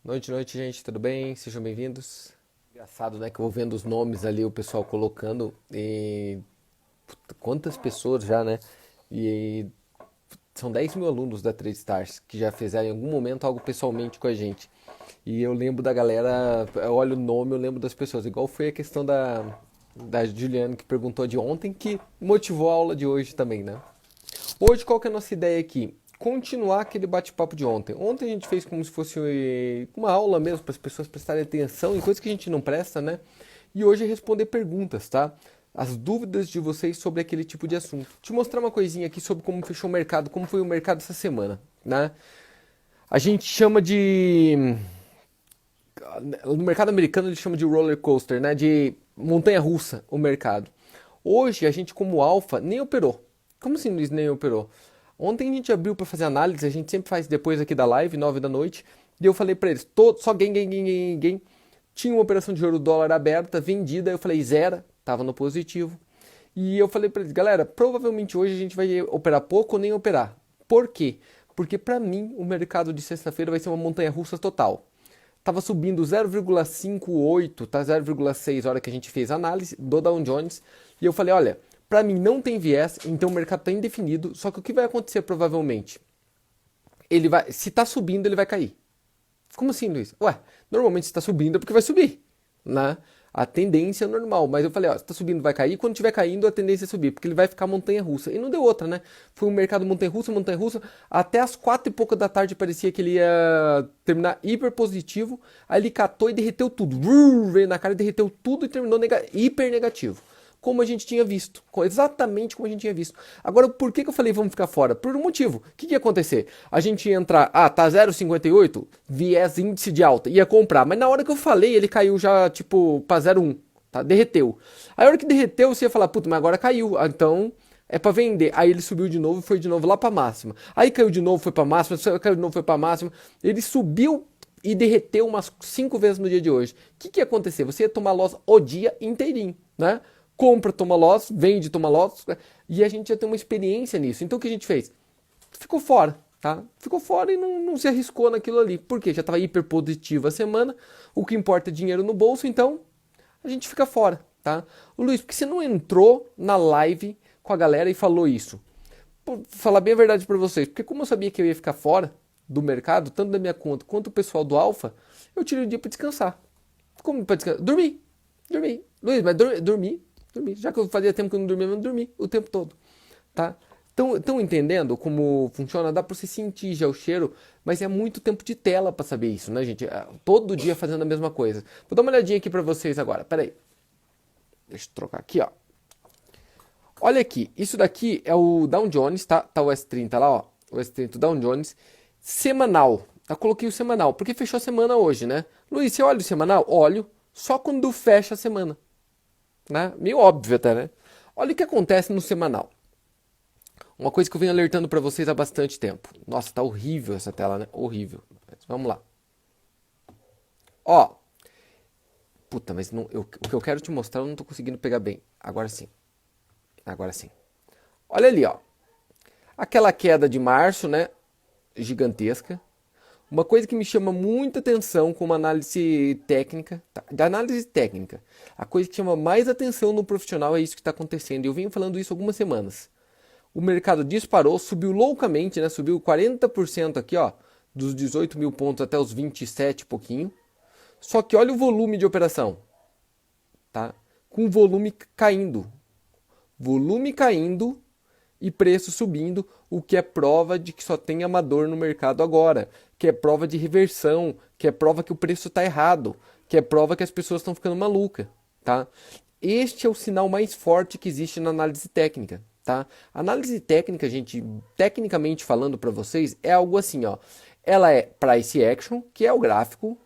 Noite, gente, tudo bem? Sejam bem-vindos. Engraçado, né, que eu vou vendo os nomes ali, o pessoal colocando, e puta, quantas pessoas já, né? E são 10 mil alunos da Trade Stars que já fizeram em algum momento algo pessoalmente com a gente. E eu lembro da galera, eu olho o nome, eu lembro das pessoas. Igual foi a questão da Juliana que perguntou de ontem, que motivou a aula de hoje também, né? Hoje, qual que é a nossa ideia aqui? Continuar aquele bate-papo de ontem. Ontem a gente fez como se fosse uma aula mesmo, para as pessoas prestarem atenção em coisas que a gente não presta, né? E hoje é responder perguntas, tá? As dúvidas de vocês sobre aquele tipo de assunto. Te mostrar uma coisinha aqui sobre como fechou o mercado, como foi o mercado essa semana, né? A gente chama de... No mercado americano ele chama de roller coaster, né? De montanha-russa o mercado. Hoje a gente como alfa nem operou. Como assim Luiz nem operou? Ontem a gente abriu para fazer análise, a gente sempre faz depois aqui da live, 9 da noite. E eu falei para eles, só gain. Tinha uma operação de euro dólar aberta, vendida, eu falei zero, tava no positivo. E eu falei para eles, galera, provavelmente hoje a gente vai operar pouco ou nem operar. Por quê? Porque para mim o mercado de sexta-feira vai ser uma montanha-russa total. Tava subindo 0,58, tá 0,6 hora que a gente fez a análise do Dow Jones. E eu falei, olha, para mim não tem viés, então o mercado está indefinido. Só que o que vai acontecer provavelmente? Ele vai, se está subindo, ele vai cair. Como assim, Luiz? Ué, normalmente se está subindo é porque vai subir, né? A tendência é normal, mas eu falei, ó, se está subindo vai cair, quando estiver caindo a tendência é subir, porque ele vai ficar montanha-russa. E não deu outra, né? Foi um mercado montanha-russa, até as 4 e pouca da tarde parecia que ele ia terminar hiper positivo, aí ele catou e derreteu tudo. Veio na cara e derreteu tudo e terminou hiper negativo. Como a gente tinha visto, exatamente como a gente tinha visto. Agora, por que eu falei vamos ficar fora? Por um motivo. O que ia acontecer? A gente ia entrar, tá 0,58, viés índice de alta, ia comprar. Mas na hora que eu falei, ele caiu já, tipo, pra 0,1, tá? Derreteu. Aí a hora que derreteu, você ia falar, puta, mas agora caiu. Então, é para vender. Aí ele subiu de novo e foi de novo lá para máxima. Aí caiu de novo, foi para máxima, caiu de novo, foi para máxima. Ele subiu e derreteu umas 5 vezes no dia de hoje. O que ia acontecer? Você ia tomar loss o dia inteirinho, né? Compra, toma loss, vende, toma loss, e a gente já tem uma experiência nisso. Então o que a gente fez? Ficou fora, tá? Ficou fora e não se arriscou naquilo ali. Por quê? Já estava hiper positivo a semana, o que importa é dinheiro no bolso, então a gente fica fora, tá? O Luiz, por que você não entrou na live com a galera e falou isso? Vou falar bem a verdade para vocês, porque como eu sabia que eu ia ficar fora do mercado, tanto da minha conta quanto o pessoal do Alfa, eu tirei o dia para descansar. Como para descansar? Dormi. Luiz, mas dormi. Já que eu fazia tempo que eu não dormia, eu não dormi o tempo todo, tá? Estão entendendo como funciona? Dá para você sentir já o cheiro, mas é muito tempo de tela para saber isso, né, gente? Todo dia fazendo a mesma coisa. Vou dar uma olhadinha aqui para vocês agora. Pera aí. Deixa eu trocar aqui, ó. Olha aqui, isso daqui é o Dow Jones, tá? Tá o S30 lá, ó. O S30 Dow Jones semanal. Tá? Coloquei o semanal, porque fechou a semana hoje, né? Luiz, você olha o semanal? Olho, só quando fecha a semana, né? Meio óbvio até, né? Olha o que acontece no semanal. Uma coisa que eu venho alertando para vocês há bastante tempo. Nossa, tá horrível essa tela, né? Horrível. Mas vamos lá. Ó, puta, mas não, o que eu quero te mostrar eu não tô conseguindo pegar bem. Agora sim. Agora sim. Olha ali, ó. Aquela queda de março, né? Gigantesca. Uma coisa que me chama muita atenção com uma análise técnica, tá? Da análise técnica, a coisa que chama mais atenção no profissional é isso que está acontecendo. Eu venho falando isso há algumas semanas. O mercado disparou, subiu loucamente, né? Subiu 40% aqui, ó, dos 18 mil pontos até os 27 e pouquinho. Só que olha o volume de operação, tá? Com o volume caindo e preço subindo, o que é prova de que só tem amador no mercado agora, que é prova de reversão, que é prova que o preço está errado, que é prova que as pessoas estão ficando malucas, tá? Este é o sinal mais forte que existe na análise técnica, tá? A análise técnica, gente, tecnicamente falando para vocês, é algo assim, ó. Ela é price action, que é o gráfico,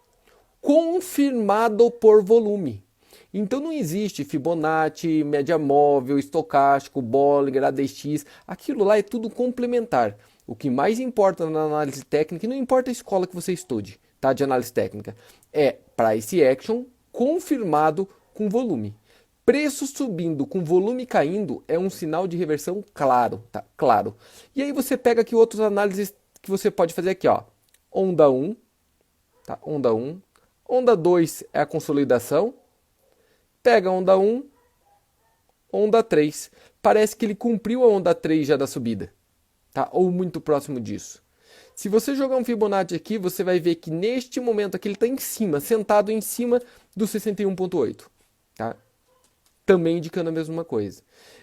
confirmado por volume. Então não existe Fibonacci, média móvel, estocástico, Bollinger, ADX. Aquilo lá é tudo complementar. O que mais importa na análise técnica, e não importa a escola que você estude, tá, de análise técnica, é price action confirmado com volume. Preço subindo com volume caindo é um sinal de reversão claro, tá? Claro. E aí você pega aqui outras análises que você pode fazer aqui, ó. Onda 1, tá? Onda 1. Onda 2 é a consolidação. Pega a onda 1, onda 3. Parece que ele cumpriu a onda 3 já da subida, tá? Ou muito próximo disso. Se você jogar um Fibonacci aqui, você vai ver que neste momento aqui ele está em cima, sentado em cima do 61,8, tá? Também indicando a mesma coisa.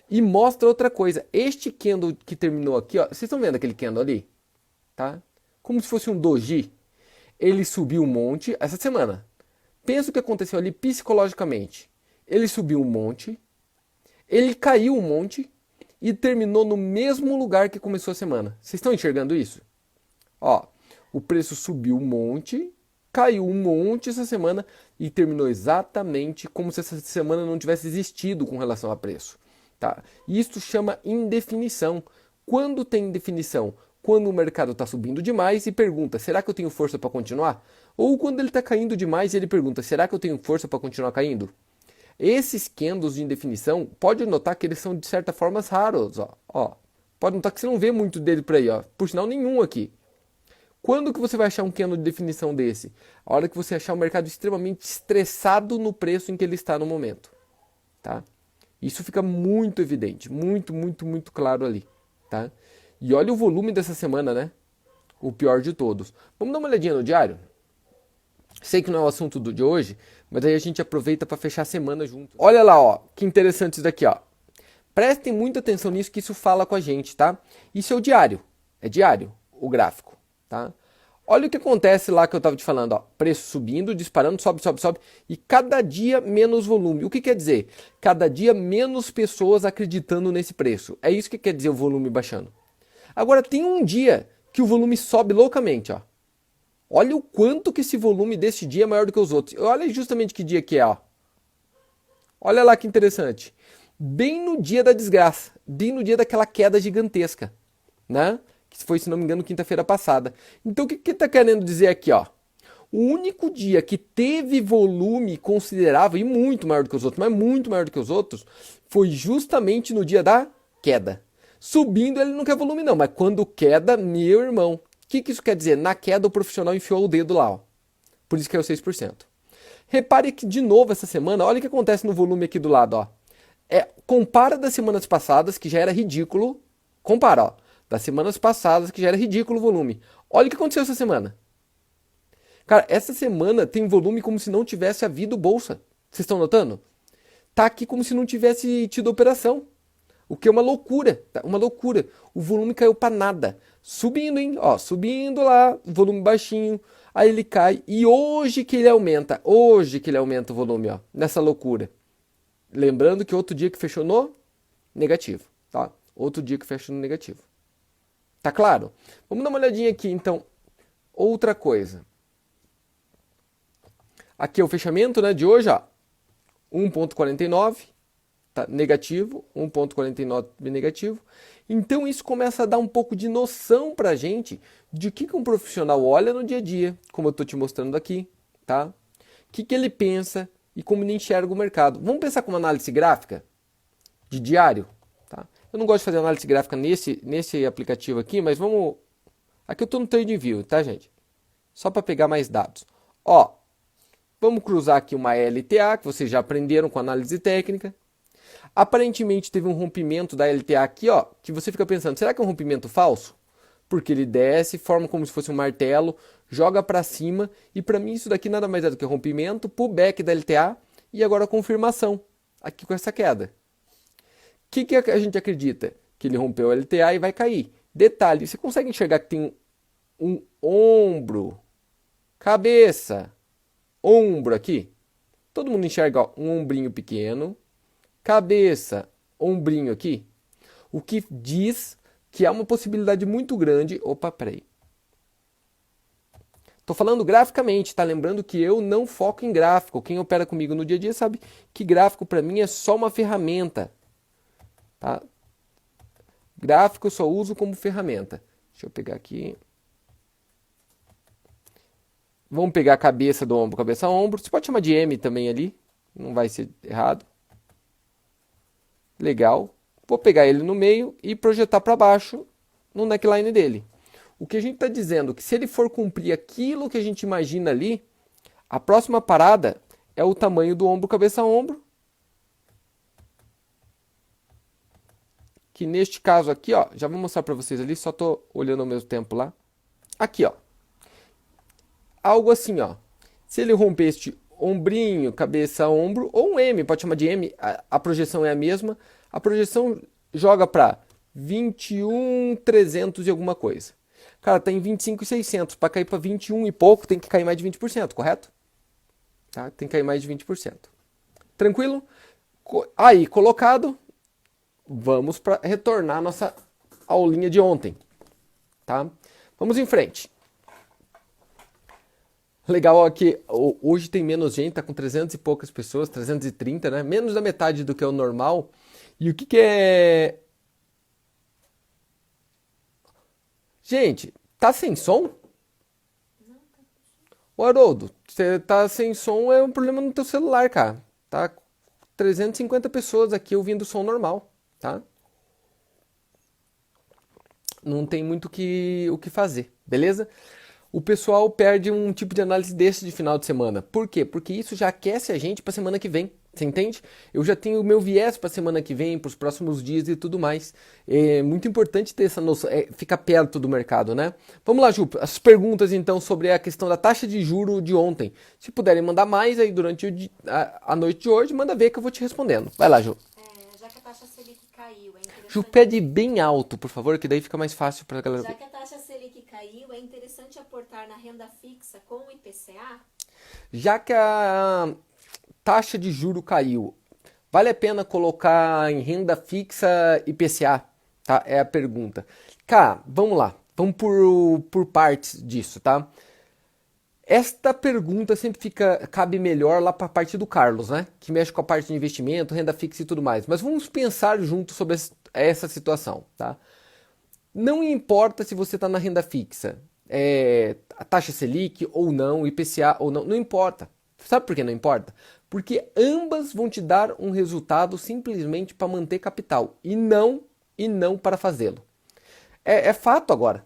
E mostra outra coisa. Este candle que terminou aqui, ó, vocês estão vendo aquele candle ali? Tá? Como se fosse um doji. Ele subiu um monte essa semana. Pensa o que aconteceu ali psicologicamente. Ele subiu um monte, ele caiu um monte e terminou no mesmo lugar que começou a semana. Vocês estão enxergando isso? Ó, o preço subiu um monte, caiu um monte essa semana e terminou exatamente como se essa semana não tivesse existido com relação a preço. Tá? Isso chama indefinição. Quando tem indefinição? Quando o mercado está subindo demais e pergunta, será que eu tenho força para continuar? Ou quando ele está caindo demais e ele pergunta, será que eu tenho força para continuar caindo? Esses candles de indefinição, pode notar que eles são de certa forma raros. Ó. Pode notar que você não vê muito dele por aí. Ó. Por sinal, nenhum aqui. Quando que você vai achar um candle de definição desse? A hora que você achar o mercado extremamente estressado no preço em que ele está no momento. Tá? Isso fica muito evidente, muito claro ali. Tá? E olha o volume dessa semana, né? O pior de todos. Vamos dar uma olhadinha no diário? Sei que não é o assunto de hoje, mas aí a gente aproveita para fechar a semana junto. Olha lá, ó, que interessante isso daqui, ó. Prestem muita atenção nisso que isso fala com a gente, tá? Isso é o diário. É diário, o gráfico, tá? Olha o que acontece lá que eu estava te falando, ó. Preço subindo, disparando, sobe. E cada dia menos volume. O que quer dizer? Cada dia menos pessoas acreditando nesse preço. É isso que quer dizer o volume baixando. Agora tem um dia que o volume sobe loucamente, ó. Olha o quanto que esse volume desse dia é maior do que os outros. Olha justamente que dia que é, ó. Olha lá que interessante. Bem no dia da desgraça, bem no dia daquela queda gigantesca, né? Que foi, se não me engano, quinta-feira passada. Então o que está querendo dizer aqui, ó? O único dia que teve volume considerável, e muito maior do que os outros, mas muito maior do que os outros, foi justamente no dia da queda. Subindo ele não quer volume não, mas quando queda, meu irmão. O que isso quer dizer? Na queda o profissional enfiou o dedo lá, ó. Por isso caiu 6%. Repare que de novo essa semana, olha o que acontece no volume aqui do lado, ó. Compara das semanas passadas, que já era ridículo. Compara, ó. Das semanas passadas, que já era ridículo o volume. Olha o que aconteceu essa semana. Cara, essa semana tem volume como se não tivesse havido bolsa. Vocês estão notando? Tá aqui como se não tivesse tido operação. O que é uma loucura, tá? Uma loucura. O volume caiu para nada. Subindo, hein? Ó, subindo lá, volume baixinho. Aí ele cai. E hoje que ele aumenta. Hoje que ele aumenta o volume, ó. Nessa loucura. Lembrando que outro dia que fechou no negativo, tá? Outro dia que fechou no negativo. Tá claro? Vamos dar uma olhadinha aqui, então. Outra coisa. Aqui é o fechamento, né, de hoje, ó. 1,49, tá negativo, 1,49 negativo. Então isso começa a dar um pouco de noção pra gente de que um profissional olha no dia a dia, como eu tô te mostrando aqui, tá? O que ele pensa e como ele enxerga o mercado. Vamos pensar com uma análise gráfica de diário, tá? Eu não gosto de fazer análise gráfica nesse aplicativo aqui, mas vamos... Aqui eu tô no TradingView, tá, gente? Só para pegar mais dados. Ó, vamos cruzar aqui uma LTA, que vocês já aprenderam com análise técnica. Aparentemente teve um rompimento da LTA aqui, ó, que você fica pensando, será que é um rompimento falso? Porque ele desce, forma como se fosse um martelo, joga para cima, e para mim isso daqui nada mais é do que rompimento, pullback da LTA, e agora a confirmação, aqui com essa queda. O que a gente acredita? Que ele rompeu a LTA e vai cair. Detalhe, você consegue enxergar que tem um ombro, cabeça, ombro aqui? Todo mundo enxerga, ó, um ombrinho pequeno, cabeça, ombrinho aqui, o que diz que há uma possibilidade muito grande... Opa, peraí. Estou falando graficamente, tá? Lembrando que eu não foco em gráfico. Quem opera comigo no dia a dia sabe que gráfico para mim é só uma ferramenta. Tá? Gráfico eu só uso como ferramenta. Deixa eu pegar aqui. Vamos pegar a cabeça do ombro, cabeça ombro. Você pode chamar de M também ali, não vai ser errado. Legal. Vou pegar ele no meio e projetar para baixo no neckline dele. O que a gente está dizendo é que se ele for cumprir aquilo que a gente imagina ali, a próxima parada é o tamanho do ombro, cabeça a ombro. Que neste caso aqui, ó, já vou mostrar para vocês ali, só tô olhando ao mesmo tempo lá. Aqui, ó. Algo assim, ó. Se ele romper este ombrinho, cabeça, ombro, ou um M, pode chamar de M, a projeção é a mesma. A projeção joga para 21.300 e alguma coisa. Cara, tá em 25.600. Para cair para 21 e pouco, tem que cair mais de 20%, correto? Tá? Tem que cair mais de 20%. Tranquilo? Aí, colocado, vamos para retornar a nossa aulinha de ontem. Tá? Vamos em frente. Legal aqui, hoje tem menos gente, tá com 300 e poucas pessoas, 330, né? Menos da metade do que é o normal. E o que que é... Gente, tá sem som? Ô Haroldo, você tá sem som, é um problema no teu celular, cara. Tá 350 pessoas aqui ouvindo som normal, tá? Não tem muito o que fazer, beleza? O pessoal perde um tipo de análise desse de final de semana. Por quê? Porque isso já aquece a gente para semana que vem. Você entende? Eu já tenho o meu viés para semana que vem, para os próximos dias e tudo mais. É muito importante ter essa noção, ficar perto do mercado, né? Vamos lá, Ju. As perguntas então sobre a questão da taxa de juro de ontem. Se puderem mandar mais aí durante a noite de hoje, manda ver que eu vou te respondendo. Vai lá, Ju. Já que a taxa Selic caiu, é Ju, interessante. pede bem alto, por favor, que daí fica mais fácil para a galera. Já que a taxa Selic caiu, é interessante aportar na renda fixa com o IPCA? Já que a taxa de juro caiu, vale a pena colocar em renda fixa IPCA? Tá? É a pergunta. Cara, vamos lá. Vamos por partes disso, tá? Esta pergunta sempre cabe melhor lá para a parte do Carlos, né? Que mexe com a parte de investimento, renda fixa e tudo mais. Mas vamos pensar junto sobre essa situação, tá? Não importa se você está na renda fixa, a taxa Selic ou não, IPCA ou não, não importa. Sabe por que não importa? Porque ambas vão te dar um resultado simplesmente para manter capital e não para fazê-lo. É fato agora.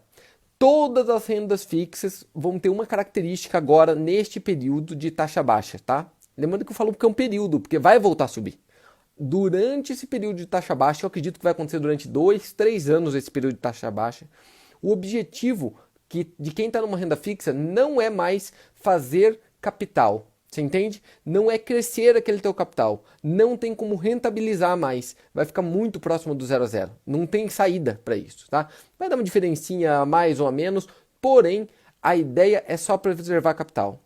Todas as rendas fixas vão ter uma característica agora neste período de taxa baixa, tá? Lembrando que eu falo que é um período, porque vai voltar a subir. Durante esse período de taxa baixa, eu acredito que vai acontecer durante 2, 3 anos esse período de taxa baixa. O objetivo de quem está numa renda fixa não é mais fazer capital. Você entende? Não é crescer aquele teu capital. Não tem como rentabilizar mais. Vai ficar muito próximo do 0 a 0. Não tem saída para isso, tá? Vai dar uma diferencinha a mais ou a menos, porém, a ideia é só preservar capital.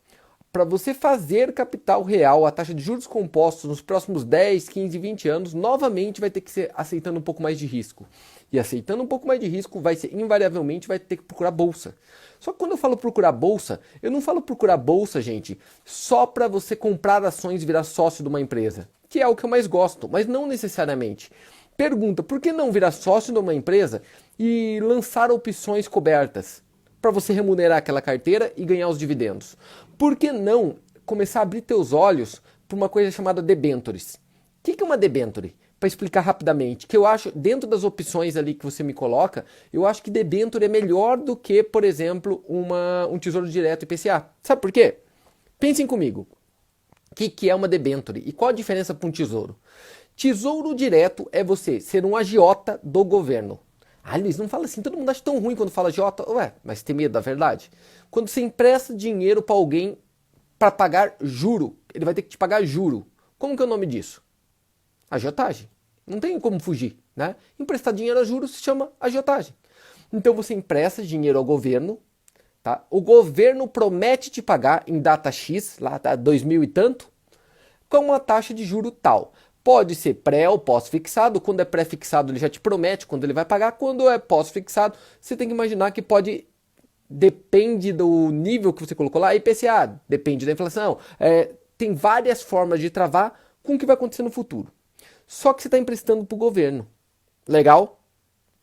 Para você fazer capital real, a taxa de juros compostos nos próximos 10, 15, 20 anos, novamente vai ter que ser aceitando um pouco mais de risco. E aceitando um pouco mais de risco, invariavelmente vai ter que procurar bolsa. Só que quando eu falo procurar bolsa, eu não falo procurar bolsa, gente, só para você comprar ações e virar sócio de uma empresa, que é o que eu mais gosto, mas não necessariamente. Pergunta, por que não virar sócio de uma empresa e lançar opções cobertas para você remunerar aquela carteira e ganhar os dividendos? Por que não começar a abrir teus olhos para uma coisa chamada debentures? O que é uma debenture? Para explicar rapidamente, que eu acho, dentro das opções ali que você me coloca, eu acho que debenture é melhor do que, por exemplo, um tesouro direto IPCA. Sabe por quê? Pensem comigo. O que é uma debenture? E qual a diferença para um tesouro? Tesouro direto é você ser um agiota do governo. Ah, Luiz, não fala assim, todo mundo acha tão ruim quando fala agiota. Ué, mas tem medo da verdade? Quando você empresta dinheiro para alguém para pagar juro, ele vai ter que te pagar juro. Como que é o nome disso? Agiotagem. Não tem como fugir, né? Emprestar dinheiro a juros se chama agiotagem. Então você empresta dinheiro ao governo, tá? O governo promete te pagar em data X, lá tá 2000 e tanto, com uma taxa de juro tal. Pode ser pré ou pós-fixado. Quando é pré-fixado, ele já te promete quando ele vai pagar. Quando é pós-fixado, você tem que imaginar que pode... Depende do nível que você colocou lá, IPCA, depende da inflação. Tem várias formas de travar com o que vai acontecer no futuro. Só que você está emprestando para o governo. Legal?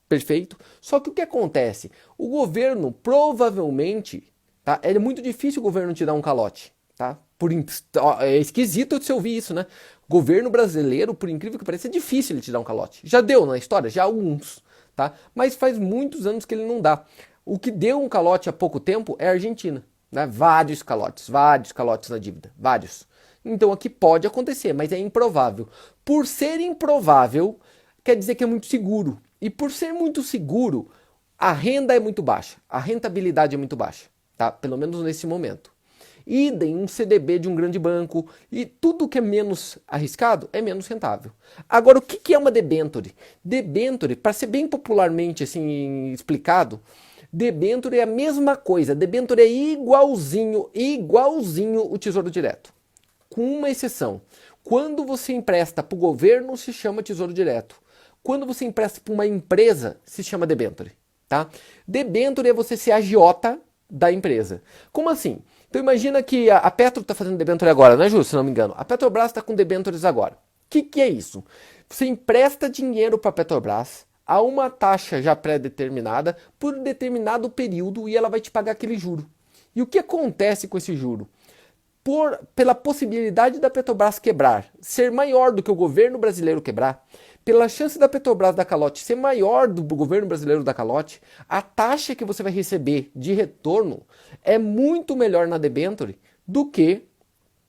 Perfeito? Só que o que acontece? O governo provavelmente... Tá? É muito difícil o governo te dar um calote. Tá? É esquisito de você ouvir isso, né? Governo brasileiro, por incrível que pareça, é difícil ele te dar um calote. Já deu na história? Já alguns. Tá? Mas faz muitos anos que ele não dá. O que deu um calote há pouco tempo é a Argentina, né? Vários calotes na dívida, vários. Então aqui pode acontecer, mas é improvável. Por ser improvável, quer dizer que é muito seguro. E por ser muito seguro, a renda é muito baixa, a rentabilidade é muito baixa, tá? Pelo menos nesse momento. Idem um CDB de um grande banco, e tudo que é menos arriscado é menos rentável. Agora, o que é uma debênture? Debênture, para ser bem popularmente assim explicado, debênture é a mesma coisa, debênture é igualzinho o Tesouro Direto, com uma exceção. Quando você empresta para o governo, se chama Tesouro Direto. Quando você empresta para uma empresa, se chama debênture, tá? Debênture é você ser agiota da empresa. Como assim? Então imagina que a Petro está fazendo debênture agora, não é justo, se não me engano? A Petrobras está com debêntures agora. O que é isso? Você empresta dinheiro para a Petrobras a uma taxa já pré-determinada por um determinado período e ela vai te pagar aquele juro. E o que acontece com esse juro? Pela possibilidade da Petrobras quebrar ser maior do que o governo brasileiro quebrar, pela chance da Petrobras dar calote ser maior do governo brasileiro dar calote, a taxa que você vai receber de retorno é muito melhor na debênture do que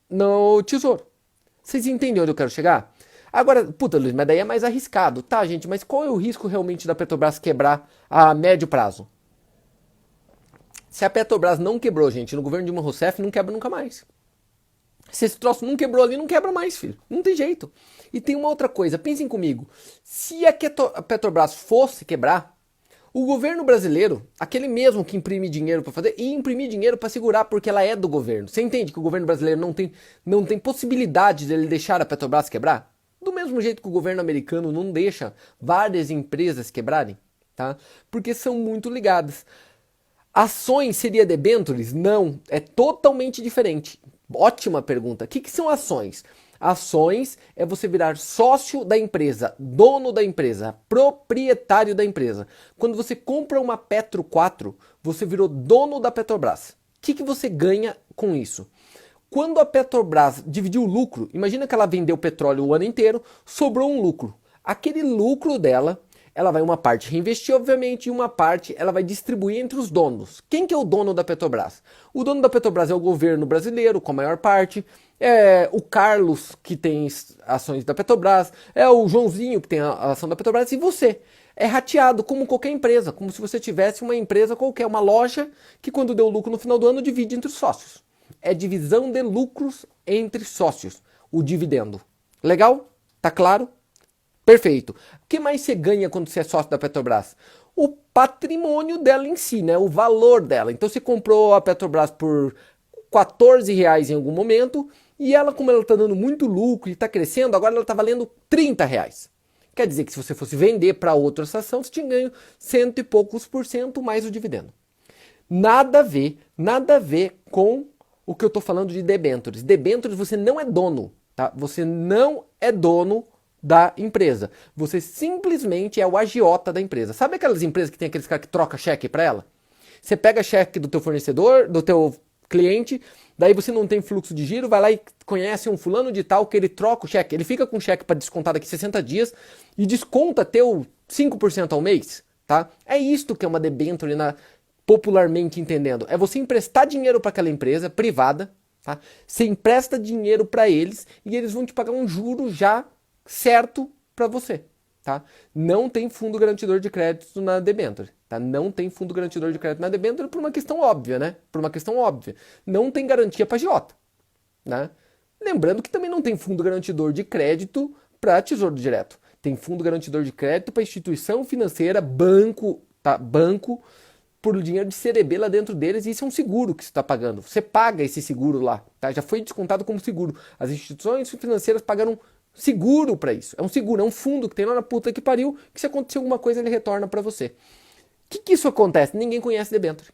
no Tesouro. Vocês entendem onde eu quero chegar? Agora, puta, Luiz, mas daí é mais arriscado. Tá, gente, mas qual é o risco realmente da Petrobras quebrar a médio prazo? Se a Petrobras não quebrou, gente, no governo de Dilma Rousseff, não quebra nunca mais. Se esse troço não quebrou ali, não quebra mais, filho. Não tem jeito. E tem uma outra coisa, pensem comigo. Se a Petrobras fosse quebrar, o governo brasileiro, aquele mesmo que imprime dinheiro para fazer, ia imprimir dinheiro para segurar porque ela é do governo. Você entende que o governo brasileiro não tem possibilidade de ele deixar a Petrobras quebrar? Do mesmo jeito que o governo americano não deixa várias empresas quebrarem, tá? Porque são muito ligadas. Ações seria debêntures? Não, é totalmente diferente. Ótima pergunta. O que são ações? Ações é você virar sócio da empresa, dono da empresa, proprietário da empresa. Quando você compra uma Petro 4, você virou dono da Petrobras. O que você ganha com isso? Quando a Petrobras dividiu o lucro, imagina que ela vendeu petróleo o ano inteiro, sobrou um lucro. Aquele lucro dela, ela vai uma parte reinvestir, obviamente, e uma parte ela vai distribuir entre os donos. Quem que é o dono da Petrobras? O dono da Petrobras é o governo brasileiro, com a maior parte, é o Carlos, que tem ações da Petrobras, é o Joãozinho, que tem a ação da Petrobras, e você. É rateado como qualquer empresa, como se você tivesse uma empresa qualquer, uma loja que quando deu lucro no final do ano divide entre os sócios. É divisão de lucros entre sócios, o dividendo. Legal? Tá claro? Perfeito. O que mais você ganha quando você é sócio da Petrobras? O patrimônio dela em si, né? O valor dela. Então você comprou a Petrobras por R$ 14 em algum momento e ela, como ela está dando muito lucro e está crescendo, agora ela está valendo R$ 30. Quer dizer que se você fosse vender para outra ação, você tinha ganho cento e poucos por cento mais o dividendo. Nada a ver com o que eu estou falando de debêntures. Debêntures você não é dono, tá? Você não é dono da empresa. Você simplesmente é o agiota da empresa. Sabe aquelas empresas que tem aqueles caras que troca cheque para ela? Você pega cheque do teu fornecedor, do teu cliente, daí você não tem fluxo de giro, vai lá e conhece um fulano de tal que ele troca o cheque. Ele fica com o cheque para descontar daqui 60 dias e desconta teu 5% ao mês, tá? É isto que é uma debênture popularmente entendendo. É você emprestar dinheiro para aquela empresa privada, tá? Você empresta dinheiro para eles e eles vão te pagar um juro já certo para você, tá? Não tem fundo garantidor de crédito na debênture, tá? Não tem fundo garantidor de crédito na debênture por uma questão óbvia, né? Por uma questão óbvia. Não tem garantia para agiota, né? Lembrando que também não tem fundo garantidor de crédito para Tesouro Direto. Tem fundo garantidor de crédito para instituição financeira, banco, tá? Banco, por dinheiro de CDB lá dentro deles, e isso é um seguro que você está pagando. Você paga esse seguro lá, tá? Já foi descontado como seguro. As instituições financeiras pagaram seguro para isso. É um seguro, é um fundo que tem lá na puta que pariu, que se acontecer alguma coisa ele retorna para você. O que isso acontece? Ninguém conhece debênture.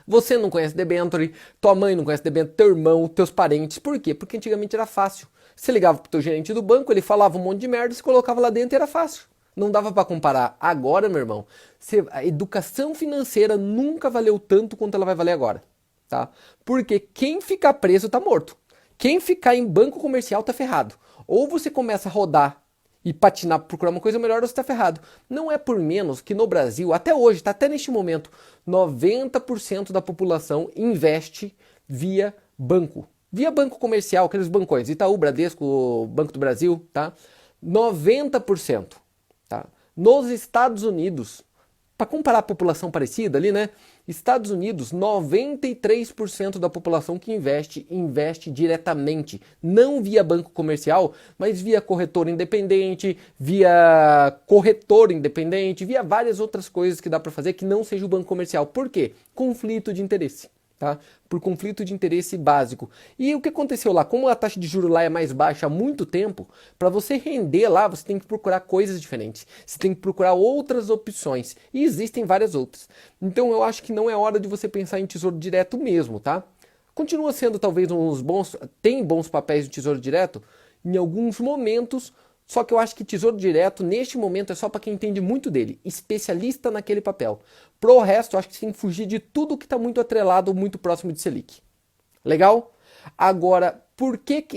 Você não conhece debênture, tua mãe não conhece debênture, teu irmão, teus parentes. Por quê? Porque antigamente era fácil. Você ligava pro teu gerente do banco, ele falava um monte de merda, você colocava lá dentro e era fácil. Não dava para comparar. Agora, meu irmão, a educação financeira nunca valeu tanto quanto ela vai valer agora, tá? Porque quem ficar preso tá morto. Quem ficar em banco comercial tá ferrado. Ou você começa a rodar e patinar para procurar uma coisa melhor, você está ferrado. Não é por menos que no Brasil, até hoje, tá, até neste momento, 90% da população investe via banco. Via banco comercial, aqueles bancões, Itaú, Bradesco, Banco do Brasil, tá? 90%. Tá? Nos Estados Unidos, para comparar a população parecida ali, né? Estados Unidos, 93% da população que investe diretamente, não via banco comercial, mas via corretor independente, via corretor independente, via várias outras coisas que dá para fazer que não seja o banco comercial. Por quê? Conflito de interesse. Tá? Por conflito de interesse básico. E o que aconteceu lá? Como a taxa de juros lá é mais baixa há muito tempo, para você render lá, você tem que procurar coisas diferentes. Você tem que procurar outras opções. E existem várias outras. Então eu acho que não é hora de você pensar em tesouro direto mesmo, tá? Continua sendo talvez tem bons papéis de tesouro direto em alguns momentos. Só que eu acho que tesouro direto, neste momento, é só para quem entende muito dele, especialista naquele papel. Pro resto, eu acho que você tem que fugir de tudo que está muito atrelado, muito próximo de Selic. Legal? Agora,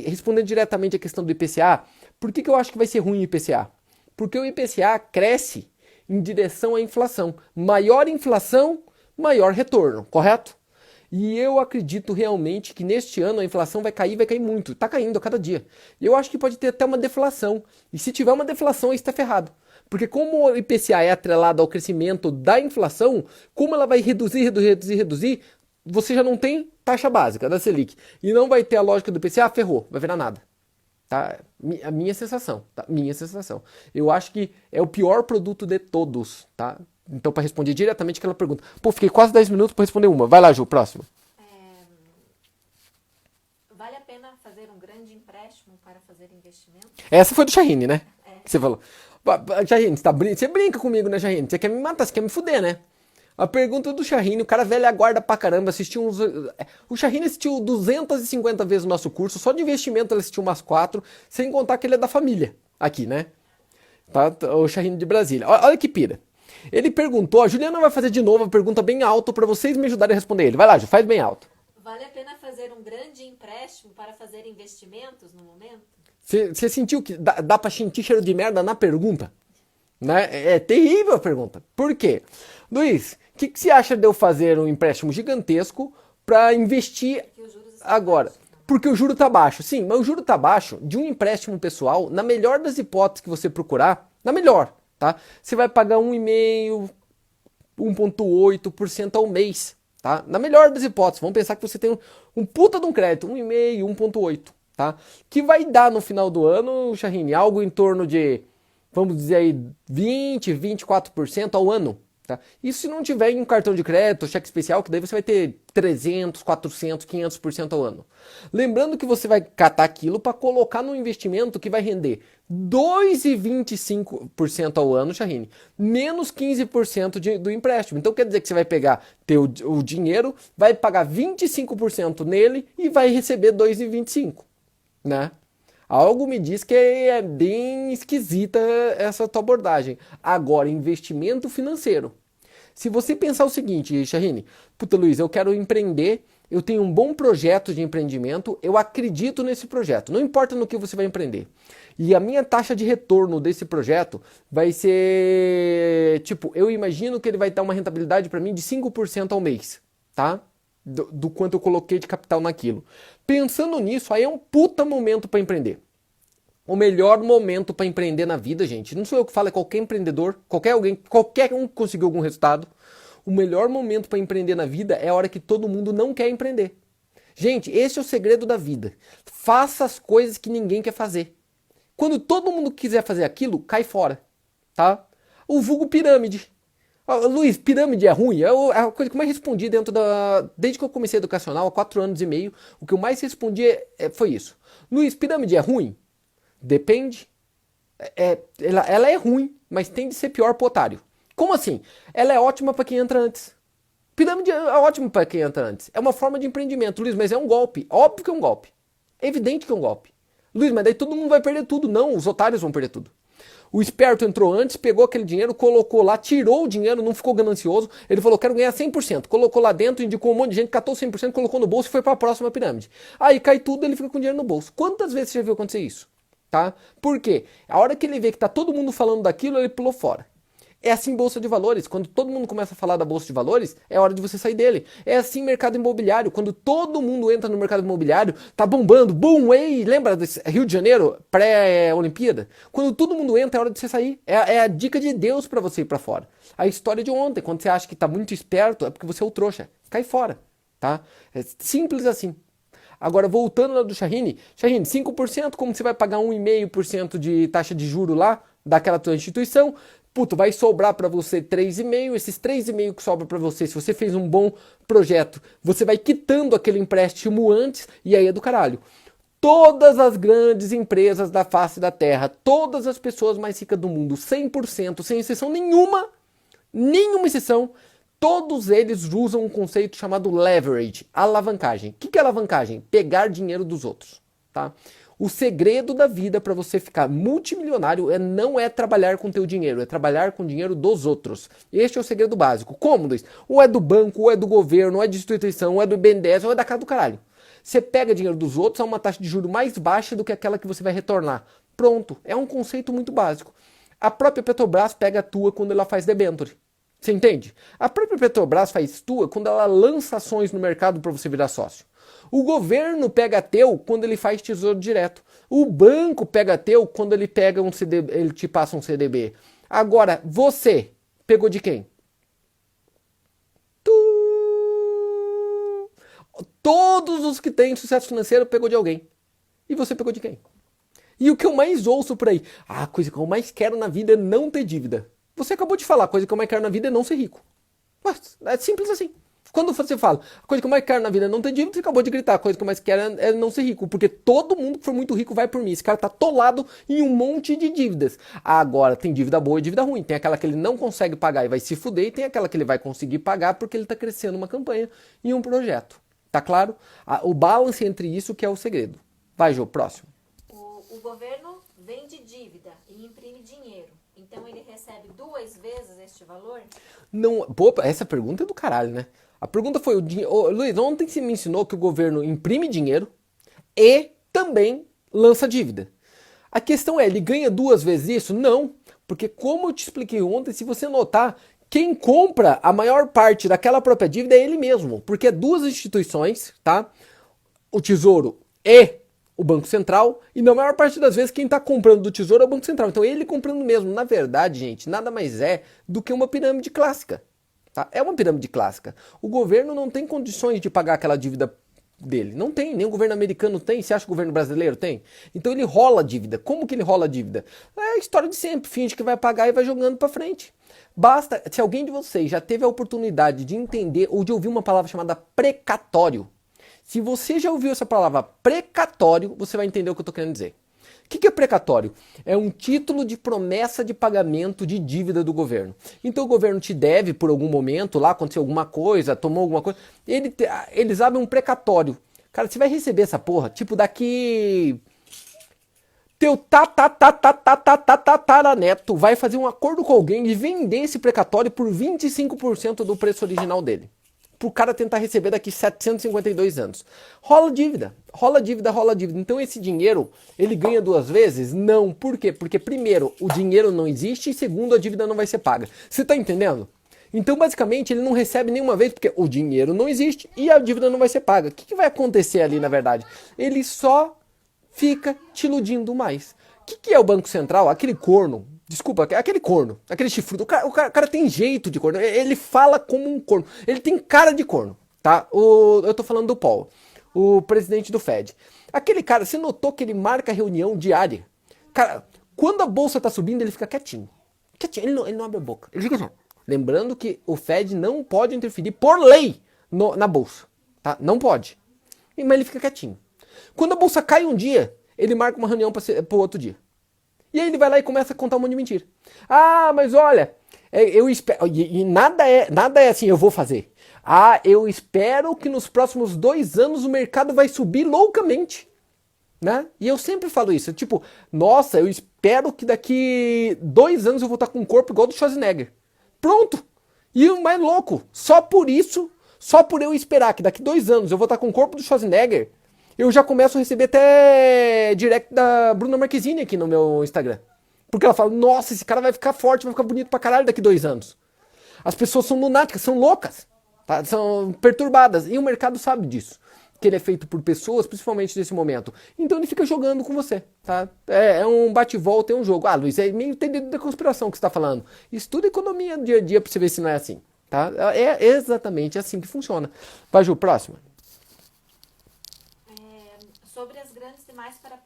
respondendo diretamente a questão do IPCA, por que eu acho que vai ser ruim o IPCA? Porque o IPCA cresce em direção à inflação. Maior inflação, maior retorno, correto? E eu acredito realmente que neste ano a inflação vai cair muito. Está caindo a cada dia. E eu acho que pode ter até uma deflação. E se tiver uma deflação, isso está ferrado. Porque como o IPCA é atrelado ao crescimento da inflação, como ela vai reduzir, você já não tem taxa básica da Selic. E não vai ter a lógica do IPCA, ferrou, vai virar nada. Tá? A minha sensação, tá? Minha sensação. Eu acho que é o pior produto de todos, tá? Então, para responder diretamente aquela pergunta. Pô, fiquei quase 10 minutos para responder uma. Vai lá, Ju, próximo. Vale a pena fazer um grande empréstimo para fazer investimento? Essa foi do Chahine, né? Que você falou. Chahine, você brinca comigo, né, Chahine? Você quer me matar, você quer me fuder, né? A pergunta do Chahine, o cara velho aguarda pra caramba, o Chahine assistiu 250 vezes o nosso curso, só de investimento ele assistiu umas 4, sem contar que ele é da família, aqui, né? Tá? O Chahine de Brasília. Olha que pira. Ele perguntou, a Juliana vai fazer de novo a pergunta bem alto para vocês me ajudarem a responder ele. Vai lá, Ju, faz bem alto. Vale a pena fazer um grande empréstimo para fazer investimentos no momento? Você sentiu que dá para sentir cheiro de merda na pergunta? Né? É terrível a pergunta. Por quê? Luiz, o que você acha de eu fazer um empréstimo gigantesco para investir agora? Porque o juro está baixo. Sim, mas o juro está baixo de um empréstimo pessoal, na melhor das hipóteses que você procurar, na melhor, tá? Você vai pagar 1,5%, 1,8% ao mês, tá? Na melhor das hipóteses, vamos pensar que você tem um puta de um crédito, 1,5%, 1,8%, tá? Que vai dar no final do ano, Chahine, algo em torno de, vamos dizer aí, 20%, 24% ao ano. Tá? Isso se não tiver em um cartão de crédito, cheque especial, que daí você vai ter 300, 400, 500% ao ano. Lembrando que você vai catar aquilo para colocar num investimento que vai render 2,25% ao ano, Chahine, menos 15% do empréstimo. Então quer dizer que você vai pegar o dinheiro, vai pagar 25% nele e vai receber 2,25%, né? Algo me diz que é bem esquisita essa tua abordagem. Agora, investimento financeiro. Se você pensar o seguinte, Chahine, puta Luiz, eu quero empreender, eu tenho um bom projeto de empreendimento, eu acredito nesse projeto, não importa no que você vai empreender. E a minha taxa de retorno desse projeto vai ser, tipo, eu imagino que ele vai dar uma rentabilidade para mim de 5% ao mês, tá? Do quanto eu coloquei de capital naquilo. Pensando nisso, aí é um puta momento para empreender. O melhor momento para empreender na vida, gente, não sou eu que falo, é qualquer empreendedor, qualquer um que conseguiu algum resultado. O melhor momento para empreender na vida é a hora que todo mundo não quer empreender. Gente, esse é o segredo da vida. Faça as coisas que ninguém quer fazer. Quando todo mundo quiser fazer aquilo, cai fora, tá? O vulgo pirâmide. Luiz, pirâmide é ruim? É a coisa que eu mais respondi desde que eu comecei a educacional, há 4 anos e meio, o que eu mais respondi foi isso. Luiz, pirâmide é ruim? Depende. Ela é ruim, mas tem de ser pior pro otário. Como assim? Ela é ótima para quem entra antes. Pirâmide é ótima para quem entra antes. É uma forma de empreendimento, Luiz, mas é um golpe. Óbvio que é um golpe. É evidente que é um golpe. Luiz, mas daí todo mundo vai perder tudo. Não, os otários vão perder tudo. O esperto entrou antes, pegou aquele dinheiro, colocou lá, tirou o dinheiro, não ficou ganancioso. Ele falou, quero ganhar 100%. Colocou lá dentro, indicou um monte de gente, catou 100%, colocou no bolso e foi para a próxima pirâmide. Aí cai tudo, ele fica com o dinheiro no bolso. Quantas vezes você já viu acontecer isso? Tá? Por quê? A hora que ele vê que tá todo mundo falando daquilo, ele pulou fora. É assim Bolsa de Valores. Quando todo mundo começa a falar da Bolsa de Valores, é hora de você sair dele. É assim mercado imobiliário. Quando todo mundo entra no mercado imobiliário, tá bombando. Boom, ei! Lembra desse Rio de Janeiro, pré-Olimpíada? Quando todo mundo entra, é hora de você sair. É a dica de Deus pra você ir pra fora. A história de ontem, quando você acha que tá muito esperto, é porque você é o trouxa. Cai fora, tá? É simples assim. Agora, voltando lá do Shaheen, 5%, como você vai pagar 1,5% de taxa de juro lá, daquela tua instituição, puto, vai sobrar para você 3,5%, esses 3,5% que sobra para você, se você fez um bom projeto, você vai quitando aquele empréstimo antes, e aí é do caralho. Todas as grandes empresas da face da terra, todas as pessoas mais ricas do mundo, 100%, sem exceção nenhuma exceção, todos eles usam um conceito chamado leverage, alavancagem. O que é alavancagem? Pegar dinheiro dos outros, tá? O segredo da vida para você ficar multimilionário não é trabalhar com teu dinheiro, é trabalhar com o dinheiro dos outros. Este é o segredo básico. Como, Luiz? Ou é do banco, ou é do governo, ou é de instituição, ou é do BNDES, ou é da casa do caralho. Você pega dinheiro dos outros a uma taxa de juros mais baixa do que aquela que você vai retornar. Pronto, é um conceito muito básico. A própria Petrobras pega a tua quando ela faz debênture. Você entende? A própria Petrobras faz tua quando ela lança ações no mercado para você virar sócio. O governo pega teu quando ele faz tesouro direto. O banco pega teu quando ele pega um CDB, ele te passa um CDB. Agora, você pegou de quem? Todos os que têm sucesso financeiro pegou de alguém. E você pegou de quem? E o que eu mais ouço por aí? A coisa que eu mais quero na vida é não ter dívida. Você acabou de falar, a coisa que eu mais quero na vida é não ser rico. Mas é simples assim. Quando você fala, a coisa que eu mais quero na vida é não ter dívida, você acabou de gritar, a coisa que eu mais quero é não ser rico. Porque todo mundo que for muito rico vai por mim. Esse cara tá atolado em um monte de dívidas. Agora, tem dívida boa e dívida ruim. Tem aquela que ele não consegue pagar e vai se fuder, e tem aquela que ele vai conseguir pagar porque ele tá crescendo uma campanha e um projeto. Tá claro? O balance entre isso que é o segredo. Vai, Jô, próximo. O governo vende dívida e imprime dinheiro. Então ele recebe 2 vezes este valor? Não, pô, essa pergunta é do caralho, né? A pergunta foi, Luiz, ontem você me ensinou que o governo imprime dinheiro e também lança dívida. A questão é, ele ganha 2 vezes isso? Não, porque como eu te expliquei ontem, se você notar, quem compra a maior parte daquela própria dívida é ele mesmo, porque é 2 instituições, tá? O Tesouro e o Banco Central, e na maior parte das vezes quem está comprando do Tesouro é o Banco Central. Então ele comprando mesmo. Na verdade, gente, nada mais é do que uma pirâmide clássica. Tá? É uma pirâmide clássica. O governo não tem condições de pagar aquela dívida dele. Não tem, nem o governo americano tem. Você acha que o governo brasileiro tem? Então ele rola a dívida. Como que ele rola a dívida? É a história de sempre. Finge que vai pagar e vai jogando para frente. Basta, se alguém de vocês já teve a oportunidade de entender ou de ouvir uma palavra chamada precatório, se você já ouviu essa palavra precatório, você vai entender o que eu estou querendo dizer. O que é precatório? É um título de promessa de pagamento de dívida do governo. Então o governo te deve por algum momento, lá aconteceu alguma coisa, tomou alguma coisa, eles abrem um precatório. Cara, você vai receber essa porra, tipo daqui... Teu tataraneto vai fazer um acordo com alguém e vender esse precatório por 25% do preço original dele. Pro cara tentar receber daqui 752 anos. Rola dívida, rola dívida, rola dívida. Então esse dinheiro, ele ganha 2 vezes? Não. Por quê? Porque primeiro, o dinheiro não existe e segundo, a dívida não vai ser paga. Você tá entendendo? Então basicamente ele não recebe nenhuma vez porque o dinheiro não existe e a dívida não vai ser paga. O que vai acontecer ali na verdade? Ele só fica te iludindo mais. O que é o Banco Central? Aquele corno. Desculpa, aquele corno, aquele chifrudo. O cara tem jeito de corno. Ele fala como um corno. Ele tem cara de corno, tá? Eu tô falando do Paul, o presidente do Fed. Aquele cara, você notou que ele marca reunião diária? Cara, quando a bolsa tá subindo, ele fica quietinho. Quietinho, ele não abre a boca. Ele fica assim. Lembrando que o Fed não pode interferir por lei na bolsa, tá? Não pode. Mas ele fica quietinho. Quando a bolsa cai um dia, ele marca uma reunião pro outro dia. E aí ele vai lá e começa a contar um monte de mentira. Ah, mas olha, eu espero... E nada é assim, eu vou fazer. Ah, eu espero que nos próximos 2 anos o mercado vai subir loucamente. Né? E eu sempre falo isso. Tipo, nossa, eu espero que daqui 2 anos eu vou estar com um corpo igual do Schwarzenegger. Pronto. E o mais louco, só por isso, só por eu esperar que daqui 2 anos eu vou estar com o corpo do Schwarzenegger, Eu já começo a receber até direct da Bruna Marquezine aqui no meu Instagram. Porque ela fala, nossa, esse cara vai ficar forte, vai ficar bonito pra caralho daqui 2 anos. As pessoas são lunáticas, são loucas, tá? São perturbadas. E o mercado sabe disso. Que ele é feito por pessoas, principalmente nesse momento. Então ele fica jogando com você, tá? É um bate-volta, é um jogo. Ah, Luiz, é meio entendido da conspiração que você está falando. Estuda economia no dia a dia para você ver se não é assim, tá? É exatamente assim que funciona. Vai, Ju, próxima. Sobre as grandes demais para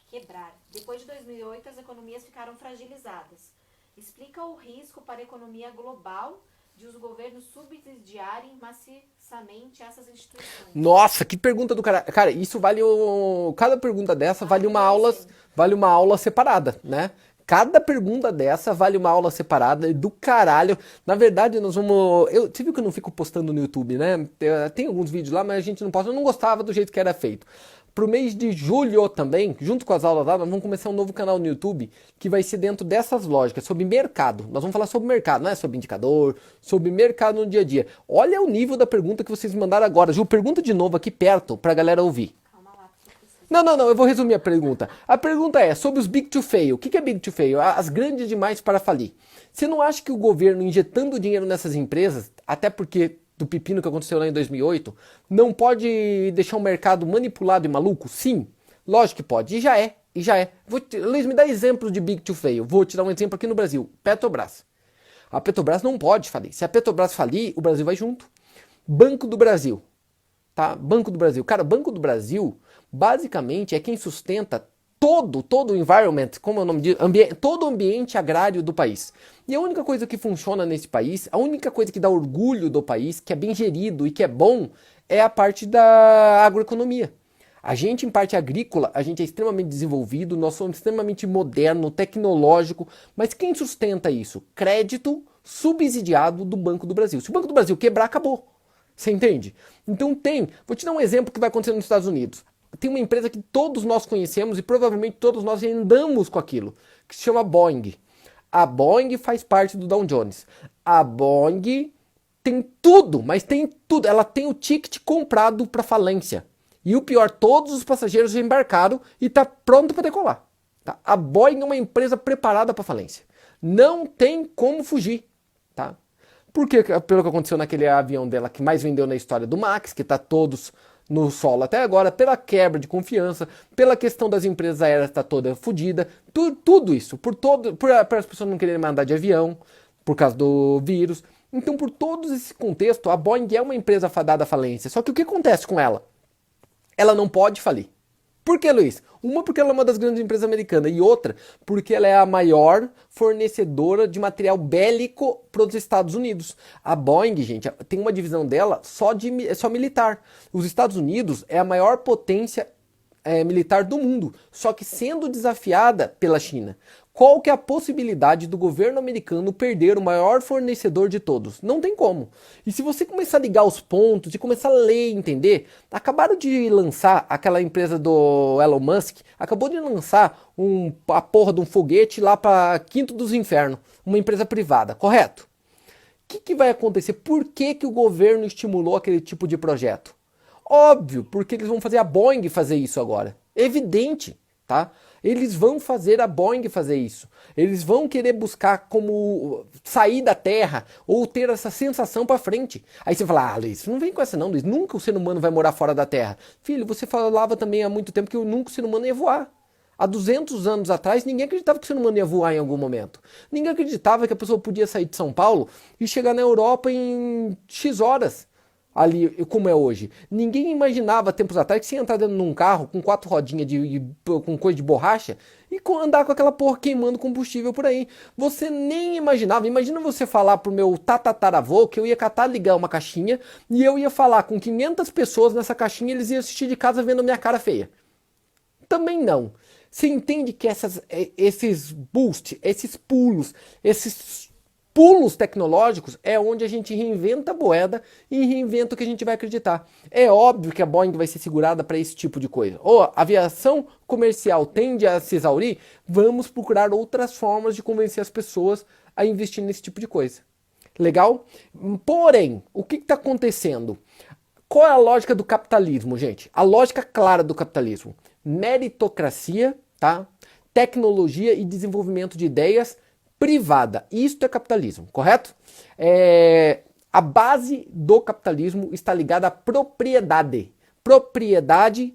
quebrar. Depois de 2008, as economias ficaram fragilizadas. Explica o risco para a economia global de os governos subsidiarem maciçamente essas instituições. Nossa, que pergunta do cara. Cara, isso vale cada pergunta dessa vale uma aula separada, né? Cada pergunta dessa vale uma aula separada do caralho. Na verdade, nós vamos. Você viu que eu não fico postando no YouTube, né? Tem alguns vídeos lá, mas a gente não posta. Eu não gostava do jeito que era feito. Pro mês de julho também, junto com as aulas lá, nós vamos começar um novo canal no YouTube que vai ser dentro dessas lógicas, sobre mercado. Nós vamos falar sobre mercado, não é sobre indicador, sobre mercado no dia a dia. Olha o nível da pergunta que vocês me mandaram agora. Ju, pergunta de novo aqui perto pra galera ouvir. Calma lá, porque eu preciso. Não, eu vou resumir a pergunta. A pergunta é sobre os big to fail. O que é big to fail? As grandes demais para falir. Você não acha que o governo injetando dinheiro nessas empresas, até porque do pepino que aconteceu lá em 2008, não pode deixar o mercado manipulado e maluco? Sim, lógico que pode. E já é. Luiz, me dá exemplo de big to fail. Vou te dar um exemplo aqui no Brasil. Petrobras. A Petrobras não pode falir. Se a Petrobras falir, o Brasil vai junto. Banco do Brasil. Tá? Banco do Brasil. Cara, Banco do Brasil, basicamente, é quem sustenta todo o environment, como é o nome disso, todo o ambiente agrário do país. E a única coisa que funciona nesse país, a única coisa que dá orgulho do país, que é bem gerido e que é bom, é a parte da agroeconomia. A gente, em parte agrícola, a gente é extremamente desenvolvido, nós somos extremamente moderno, tecnológico, mas quem sustenta isso? Crédito subsidiado do Banco do Brasil. Se o Banco do Brasil quebrar, acabou. Você entende? Então vou te dar um exemplo que vai acontecer nos Estados Unidos. Tem uma empresa que todos nós conhecemos e provavelmente todos nós andamos com aquilo, que se chama Boeing. A Boeing faz parte do Dow Jones. A Boeing tem tudo, mas tem tudo. Ela tem o ticket comprado para falência. E o pior, todos os passageiros já embarcaram e está pronto para decolar. Tá? A Boeing é uma empresa preparada para falência. Não tem como fugir. Tá? Porque, pelo que aconteceu naquele avião dela que mais vendeu na história do Max, que está todos no solo até agora, pela quebra de confiança, pela questão das empresas aéreas estar toda fodida, tudo isso, por as pessoas não quererem mandar de avião, por causa do vírus. Então, por todo esse contexto, a Boeing é uma empresa fadada à falência. Só que o que acontece com ela? Ela não pode falir. Por que, Luiz? Uma, porque ela é uma das grandes empresas americanas, e outra, porque ela é a maior fornecedora de material bélico para os Estados Unidos. A Boeing, gente, tem uma divisão dela só militar. Os Estados Unidos é a maior potência militar do mundo, só que sendo desafiada pela China. Qual que é a possibilidade do governo americano perder o maior fornecedor de todos? Não tem como. E se você começar a ligar os pontos e começar a ler e entender, acabaram de lançar, aquela empresa do Elon Musk, acabou de lançar a porra de um foguete lá para Quinto dos Infernos, uma empresa privada, correto? O que vai acontecer? Por que o governo estimulou aquele tipo de projeto? Óbvio, porque eles vão fazer a Boeing fazer isso agora. Evidente, tá? Eles vão fazer a Boeing fazer isso. Eles vão querer buscar como sair da Terra ou ter essa sensação para frente. Aí você fala, Luiz, não vem com essa não, Luiz. Nunca o ser humano vai morar fora da Terra. Filho, você falava também há muito tempo que nunca o ser humano ia voar. Há 200 anos atrás, ninguém acreditava que o ser humano ia voar em algum momento. Ninguém acreditava que a pessoa podia sair de São Paulo e chegar na Europa em X horas. Ali, como é hoje. Ninguém imaginava tempos atrás que você ia entrar dentro de um carro com 4 rodinhas com coisa de borracha e andar com aquela porra queimando combustível por aí. Você nem imaginava. Imagina você falar pro meu tataravô que eu ia catar, ligar uma caixinha e eu ia falar com 500 pessoas nessa caixinha e eles iam assistir de casa vendo a minha cara feia. Também não. Você entende que esses boosts, esses pulos tecnológicos é onde a gente reinventa a moeda e reinventa o que a gente vai acreditar. É óbvio que a Boeing vai ser segurada para esse tipo de coisa. Ou a aviação comercial tende a se exaurir, vamos procurar outras formas de convencer as pessoas a investir nesse tipo de coisa. Legal? Porém, o que está acontecendo? Qual é a lógica do capitalismo, gente? A lógica clara do capitalismo: meritocracia, tá? Tecnologia e desenvolvimento de ideias privada. Isto é capitalismo, correto? A base do capitalismo está ligada à propriedade. Propriedade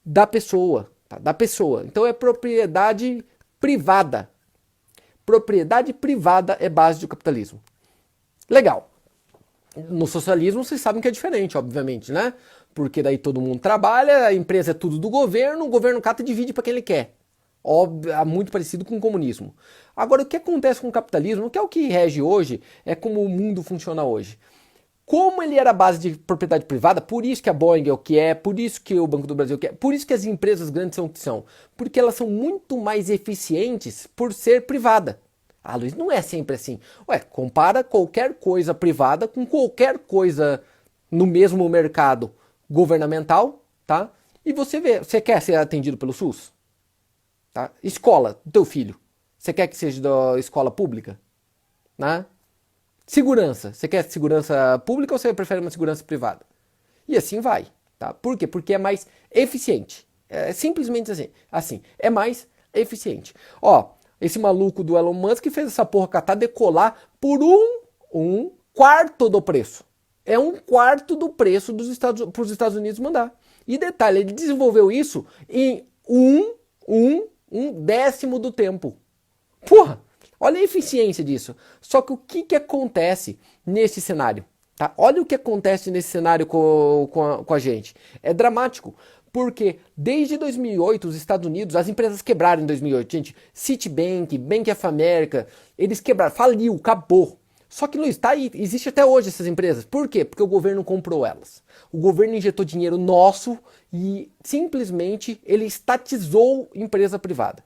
da pessoa, tá? Da pessoa. Então é propriedade privada. Propriedade privada é base do capitalismo. Legal. No socialismo vocês sabem que é diferente, obviamente, né? Porque daí todo mundo trabalha, a empresa é tudo do governo, o governo cata e divide para quem ele quer. Óbvio, é muito parecido com o comunismo. Agora, o que acontece com o capitalismo, que é o que rege hoje, é como o mundo funciona hoje. Como ele era base de propriedade privada, por isso que a Boeing é o que é, por isso que o Banco do Brasil é o que é, por isso que as empresas grandes são o que são. Porque elas são muito mais eficientes por ser privada. Ah, Luiz, não é sempre assim. Ué, compara qualquer coisa privada com qualquer coisa no mesmo mercado governamental, tá? E você vê, você quer ser atendido pelo SUS? Tá? Escola do teu filho, você quer que seja da escola pública? Né? Segurança, você quer segurança pública ou você prefere uma segurança privada? E assim vai, tá? Por quê? Porque é mais eficiente. É simplesmente assim, é mais eficiente. Ó, esse maluco do Elon Musk fez essa porra catar decolar por um quarto do preço. É um quarto do preço para os Estados Unidos mandar. E detalhe, ele desenvolveu isso em um décimo do tempo. Porra, olha a eficiência disso. Só que o que acontece nesse cenário? Tá? Olha o que acontece nesse cenário com a gente. É dramático. Porque desde 2008 os Estados Unidos, as empresas quebraram em 2008. Gente, Citibank, Bank of America, eles quebraram, faliu, acabou. Só que, Luiz, tá aí, existe até hoje essas empresas. Por quê? Porque o governo comprou elas. O governo injetou dinheiro nosso e simplesmente ele estatizou empresa privada.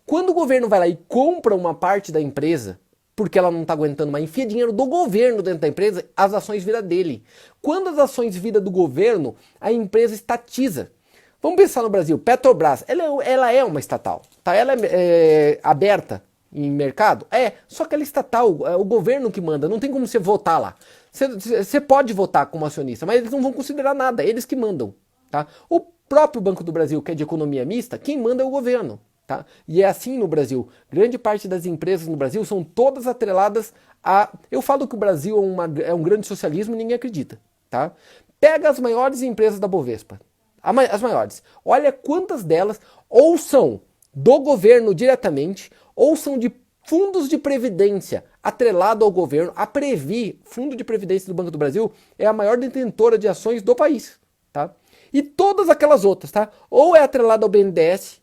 Quando o governo vai lá e compra uma parte da empresa, porque ela não está aguentando mais, enfia dinheiro do governo dentro da empresa, as ações viram dele. Quando as ações viram do governo, a empresa estatiza. Vamos pensar no Brasil, Petrobras, ela é uma estatal, tá? Ela é aberta em mercado? Só que ela é estatal, é o governo que manda, não tem como você votar lá. Você pode votar como acionista, mas eles não vão considerar nada, eles que mandam, tá? O próprio Banco do Brasil, que é de economia mista, quem manda é o governo, tá? E é assim no Brasil, grande parte das empresas no Brasil são todas atreladas a... Eu falo que o Brasil é um grande socialismo e ninguém acredita, tá? Pega as maiores empresas da Bovespa, as maiores. Olha quantas delas ou são do governo diretamente ou são de fundos de previdência atrelado ao governo. A Previ, Fundo de Previdência do Banco do Brasil, é a maior detentora de ações do país, tá? E todas aquelas outras, tá? Ou é atrelado ao BNDES,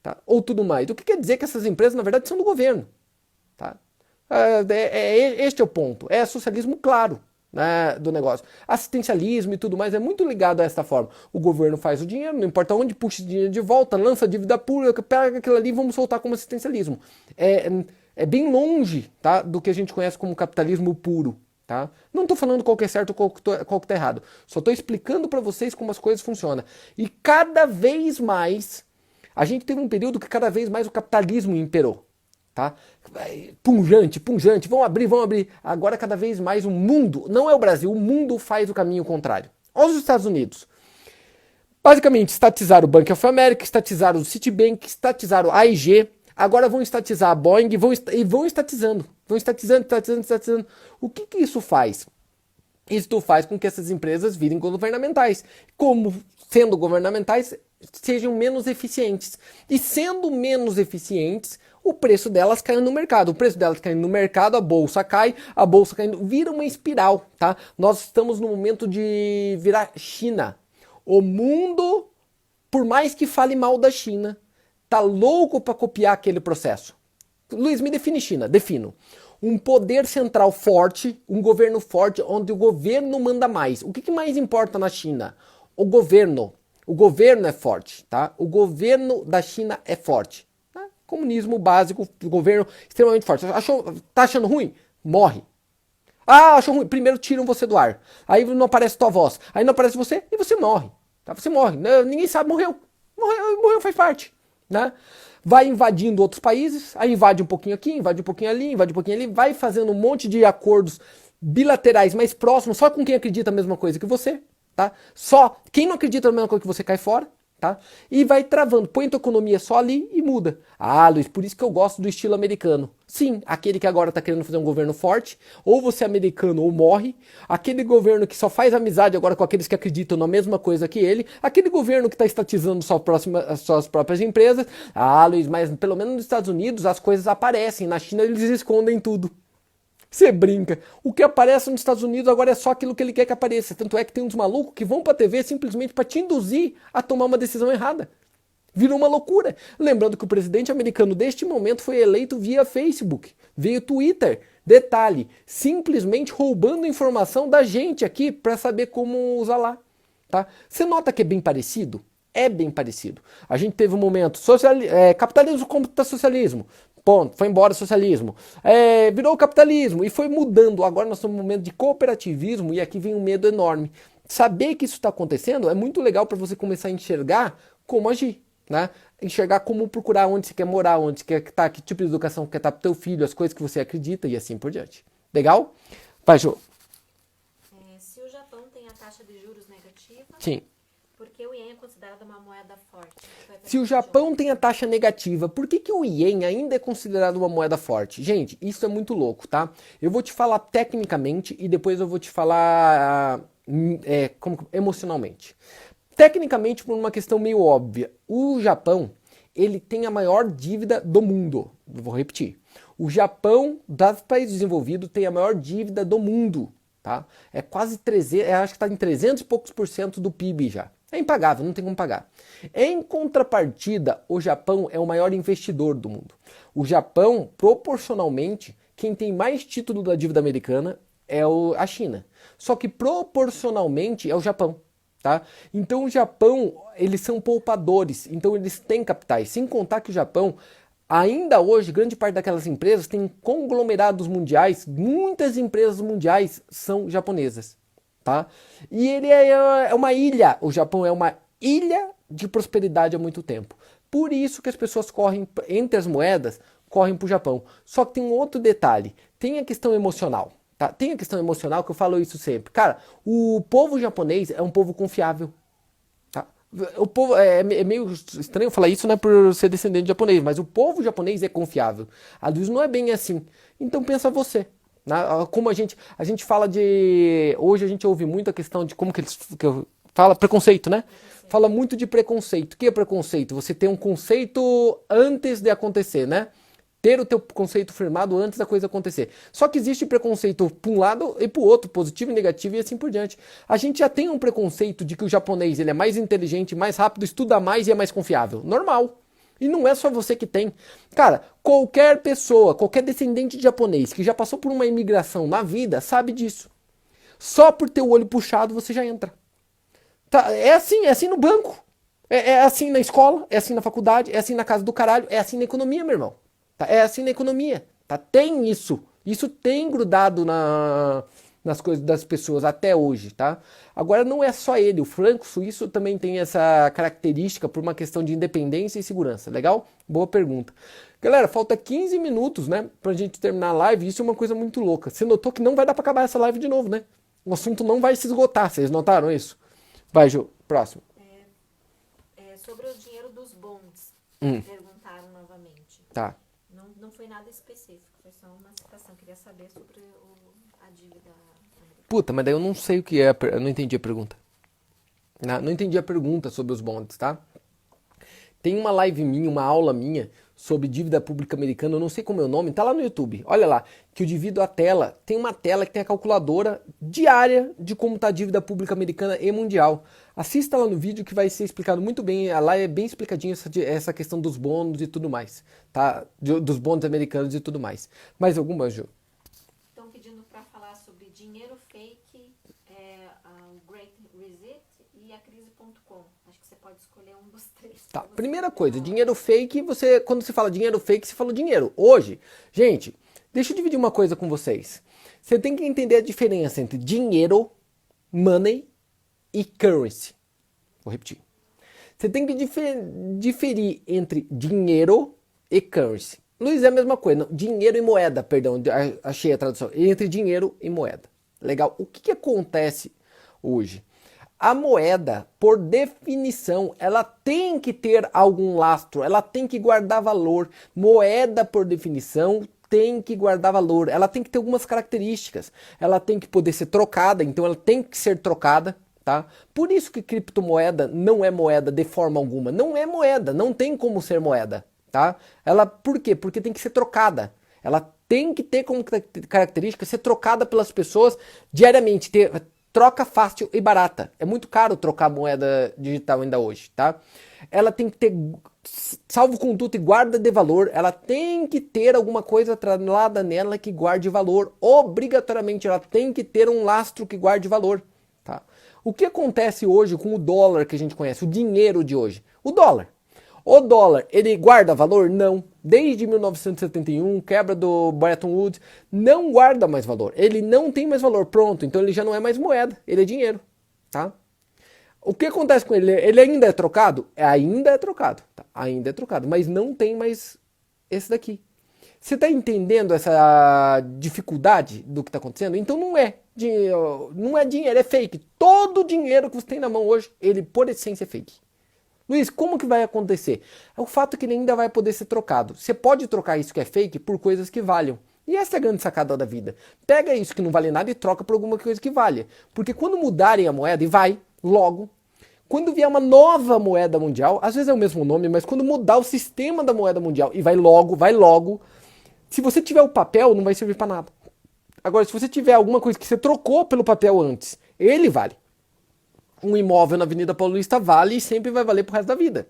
tá? Ou tudo mais. O que quer dizer que essas empresas, na verdade, são do governo, tá? Este é o ponto. É socialismo claro. Né, do negócio. Assistencialismo e tudo mais é muito ligado a esta forma. O governo faz o dinheiro, não importa onde, puxa o dinheiro de volta, lança dívida pública, pega aquilo ali e vamos soltar como assistencialismo. É bem longe, tá, do que a gente conhece como capitalismo puro. Tá? Não estou falando qual que é certo ou qual que está errado. Só estou explicando para vocês como as coisas funcionam. E cada vez mais, a gente teve um período que cada vez mais o capitalismo imperou. Tá? Punjante, vão abrir. Agora cada vez mais o mundo, não é o Brasil, o mundo faz o caminho contrário. Olha os Estados Unidos. Basicamente, estatizaram o Bank of America, estatizaram o Citibank, estatizaram a AIG, agora vão estatizar a Boeing e vão estatizando. Vão estatizando. O que isso faz? Isso faz com que essas empresas virem governamentais. Como sendo governamentais, sejam menos eficientes. E sendo menos eficientes, o preço delas cai no mercado. O preço delas caindo no mercado, a bolsa caindo, vira uma espiral, tá? Nós estamos no momento de virar China. O mundo, por mais que fale mal da China, tá louco para copiar aquele processo. Luiz, me define China. Defino. Um poder central forte, um governo forte, onde o governo manda mais. O que mais importa na China? O governo. O governo é forte, tá? O governo da China é forte. Comunismo básico, governo extremamente forte. Tá achando ruim? Morre. Ah, achou ruim? Primeiro tiram você do ar. Aí não aparece tua voz. Aí não aparece você e você morre. Tá? Você morre. Ninguém sabe, morreu. Morreu, faz parte. Né? Vai invadindo outros países, aí invade um pouquinho aqui, invade um pouquinho ali, vai fazendo um monte de acordos bilaterais mais próximos, só com quem acredita a mesma coisa que você. tá? Só quem não acredita na mesma coisa que você cai fora, tá? E vai travando, põe tua economia só ali e muda. Ah, Luiz, por isso que eu gosto do estilo americano. Sim, aquele que agora tá querendo fazer um governo forte, ou você é americano ou morre, aquele governo que só faz amizade agora com aqueles que acreditam na mesma coisa que ele, aquele governo que tá estatizando suas próprias empresas. Ah, Luiz, mas pelo menos nos Estados Unidos as coisas aparecem, na China eles escondem tudo. Você brinca. O que aparece nos Estados Unidos agora é só aquilo que ele quer que apareça. Tanto é que tem uns malucos que vão pra TV simplesmente para te induzir a tomar uma decisão errada. Virou uma loucura. Lembrando que o presidente americano deste momento foi eleito via Facebook, via Twitter. Detalhe, simplesmente roubando informação da gente aqui para saber como usar lá. Tá? Você nota que é bem parecido? É bem parecido. A gente teve um momento capitalismo contra socialismo. Ponto, foi embora o socialismo. Virou o capitalismo e foi mudando. Agora nós estamos num momento de cooperativismo e aqui vem um medo enorme. Saber que isso está acontecendo é muito legal para você começar a enxergar como agir, né? Enxergar como procurar onde você quer morar, onde você quer estar, que tipo de educação quer estar para o teu filho, as coisas que você acredita e assim por diante. Legal? Vai, Jô. Se o Japão tem a taxa de juros negativa, Sim. por que o ien é considerado uma moeda forte? Se o Japão tem a taxa negativa, por que o Ien ainda é considerado uma moeda forte? Gente, isso é muito louco, tá? Eu vou te falar tecnicamente e depois eu vou te falar emocionalmente. Tecnicamente, por uma questão meio óbvia, o Japão, ele tem a maior dívida do mundo. Vou repetir. O Japão, dos países desenvolvidos, tem a maior dívida do mundo, tá? É quase 300, acho que está em 300 e poucos % do PIB já. É impagável, não tem como pagar. Em contrapartida, o Japão é o maior investidor do mundo. O Japão, proporcionalmente, quem tem mais título da dívida americana é a China. Só que proporcionalmente é o Japão. Tá? Então o Japão, eles são poupadores, então eles têm capitais. Sem contar que o Japão, ainda hoje, grande parte daquelas empresas tem conglomerados mundiais, muitas empresas mundiais são japonesas. Tá? E ele é uma ilha, o Japão é uma ilha de prosperidade há muito tempo. Por isso que as pessoas correm, entre as moedas, correm para o Japão. Só que tem um outro detalhe, tem a questão emocional. Tá? Tem a questão emocional que eu falo isso sempre. Cara, o povo japonês é um povo confiável. Tá? O povo é meio estranho falar isso, né, por ser descendente de japonês, mas o povo japonês é confiável. A luz não é bem assim. Então pensa você. Como a gente fala de... Hoje a gente ouve muito a questão de como que eles... fala preconceito, né? Fala muito de preconceito. O que é preconceito? Você tem um conceito antes de acontecer, né? Ter o teu conceito firmado antes da coisa acontecer. Só que existe preconceito para um lado e para o outro, positivo e negativo e assim por diante. A gente já tem um preconceito de que o japonês ele é mais inteligente, mais rápido, estuda mais e é mais confiável. Normal. E não é só você que tem. Cara, qualquer pessoa, qualquer descendente de japonês que já passou por uma imigração na vida, sabe disso. Só por ter o olho puxado você já entra. Tá, é assim no banco. É assim na escola, é assim na faculdade, é assim na casa do caralho, é assim na economia, meu irmão. Tá, é assim na economia. Tá, tem isso. Isso tem grudado nas coisas das pessoas até hoje, tá? Agora não é só ele, o franco suíço também tem essa característica por uma questão de independência e segurança, legal? Boa pergunta. Galera, falta 15 minutos, né, pra gente terminar a live, isso é uma coisa muito louca. Você notou que não vai dar pra acabar essa live de novo, né? O assunto não vai se esgotar, vocês notaram isso? Vai, Ju, próximo. Sobre o dinheiro dos bonds, perguntaram novamente. Tá. Não foi nada específico, foi só uma citação. Queria saber sobre a dívida. Puta, mas daí eu não sei o que é, eu não entendi a pergunta. Não entendi a pergunta sobre os bonds, tá? Tem uma live minha, uma aula minha sobre dívida pública americana, eu não sei como é o nome, tá lá no YouTube. Olha lá, que eu divido a tela, tem uma tela que tem a calculadora diária de como tá a dívida pública americana e mundial. Assista lá no vídeo que vai ser explicado muito bem, lá é bem explicadinho essa questão dos bônus e tudo mais, tá? Dos bônus americanos e tudo mais. Mais alguma, Ju? Estão pedindo para falar sobre dinheiro fake, o Great Reset e a crise.com. Acho que você pode escolher um dos três. Tá, primeira coisa, dinheiro fake, quando você fala dinheiro fake, você fala dinheiro. Hoje, gente, deixa eu dividir uma coisa com vocês. Você tem que entender a diferença entre dinheiro, money e currency. Vou repetir. Você tem que diferir entre dinheiro e currency. Luiz, é a mesma coisa. Não, dinheiro e moeda, perdão, achei a tradução. Entre dinheiro e moeda. Legal. O que acontece hoje? A moeda, por definição, ela tem que ter algum lastro, ela tem que guardar valor. Moeda, por definição, tem que guardar valor. Ela tem que ter algumas características. Ela tem que poder ser trocada, então ela tem que ser trocada, tá? Por isso que criptomoeda não é moeda de forma alguma. Não é moeda, não tem como ser moeda, tá? Por quê? Porque tem que ser trocada. Ela tem que ter como característica ser trocada pelas pessoas diariamente, ter troca fácil e barata. É muito caro trocar moeda digital ainda hoje, tá? Ela tem que ter salvo-conduto e guarda de valor. Ela tem que ter alguma coisa atrelada nela que guarde valor. Obrigatoriamente, ela tem que ter um lastro que guarde valor, tá? O que acontece hoje com o dólar que a gente conhece, o dinheiro de hoje? O dólar. O dólar, ele guarda valor? Não. Desde 1971, quebra do Bretton Woods, não guarda mais valor. Ele não tem mais valor. Pronto, então ele já não é mais moeda, ele é dinheiro, tá? O que acontece com ele? Ele ainda é trocado? Ainda é trocado, tá? Ainda é trocado, mas não tem mais esse daqui. Você está entendendo essa dificuldade do que está acontecendo? Então não é dinheiro, é fake. Todo dinheiro que você tem na mão hoje, ele por essência é fake. Luiz, como que vai acontecer? É o fato que ele ainda vai poder ser trocado. Você pode trocar isso que é fake por coisas que valham. E essa é a grande sacada da vida. Pega isso que não vale nada e troca por alguma coisa que valha. Porque quando mudarem a moeda, e vai, logo, quando vier uma nova moeda mundial, às vezes é o mesmo nome, mas quando mudar o sistema da moeda mundial, e vai logo, se você tiver o papel, não vai servir para nada. Agora, se você tiver alguma coisa que você trocou pelo papel antes, ele vale. Um imóvel na Avenida Paulista vale e sempre vai valer pro resto da vida.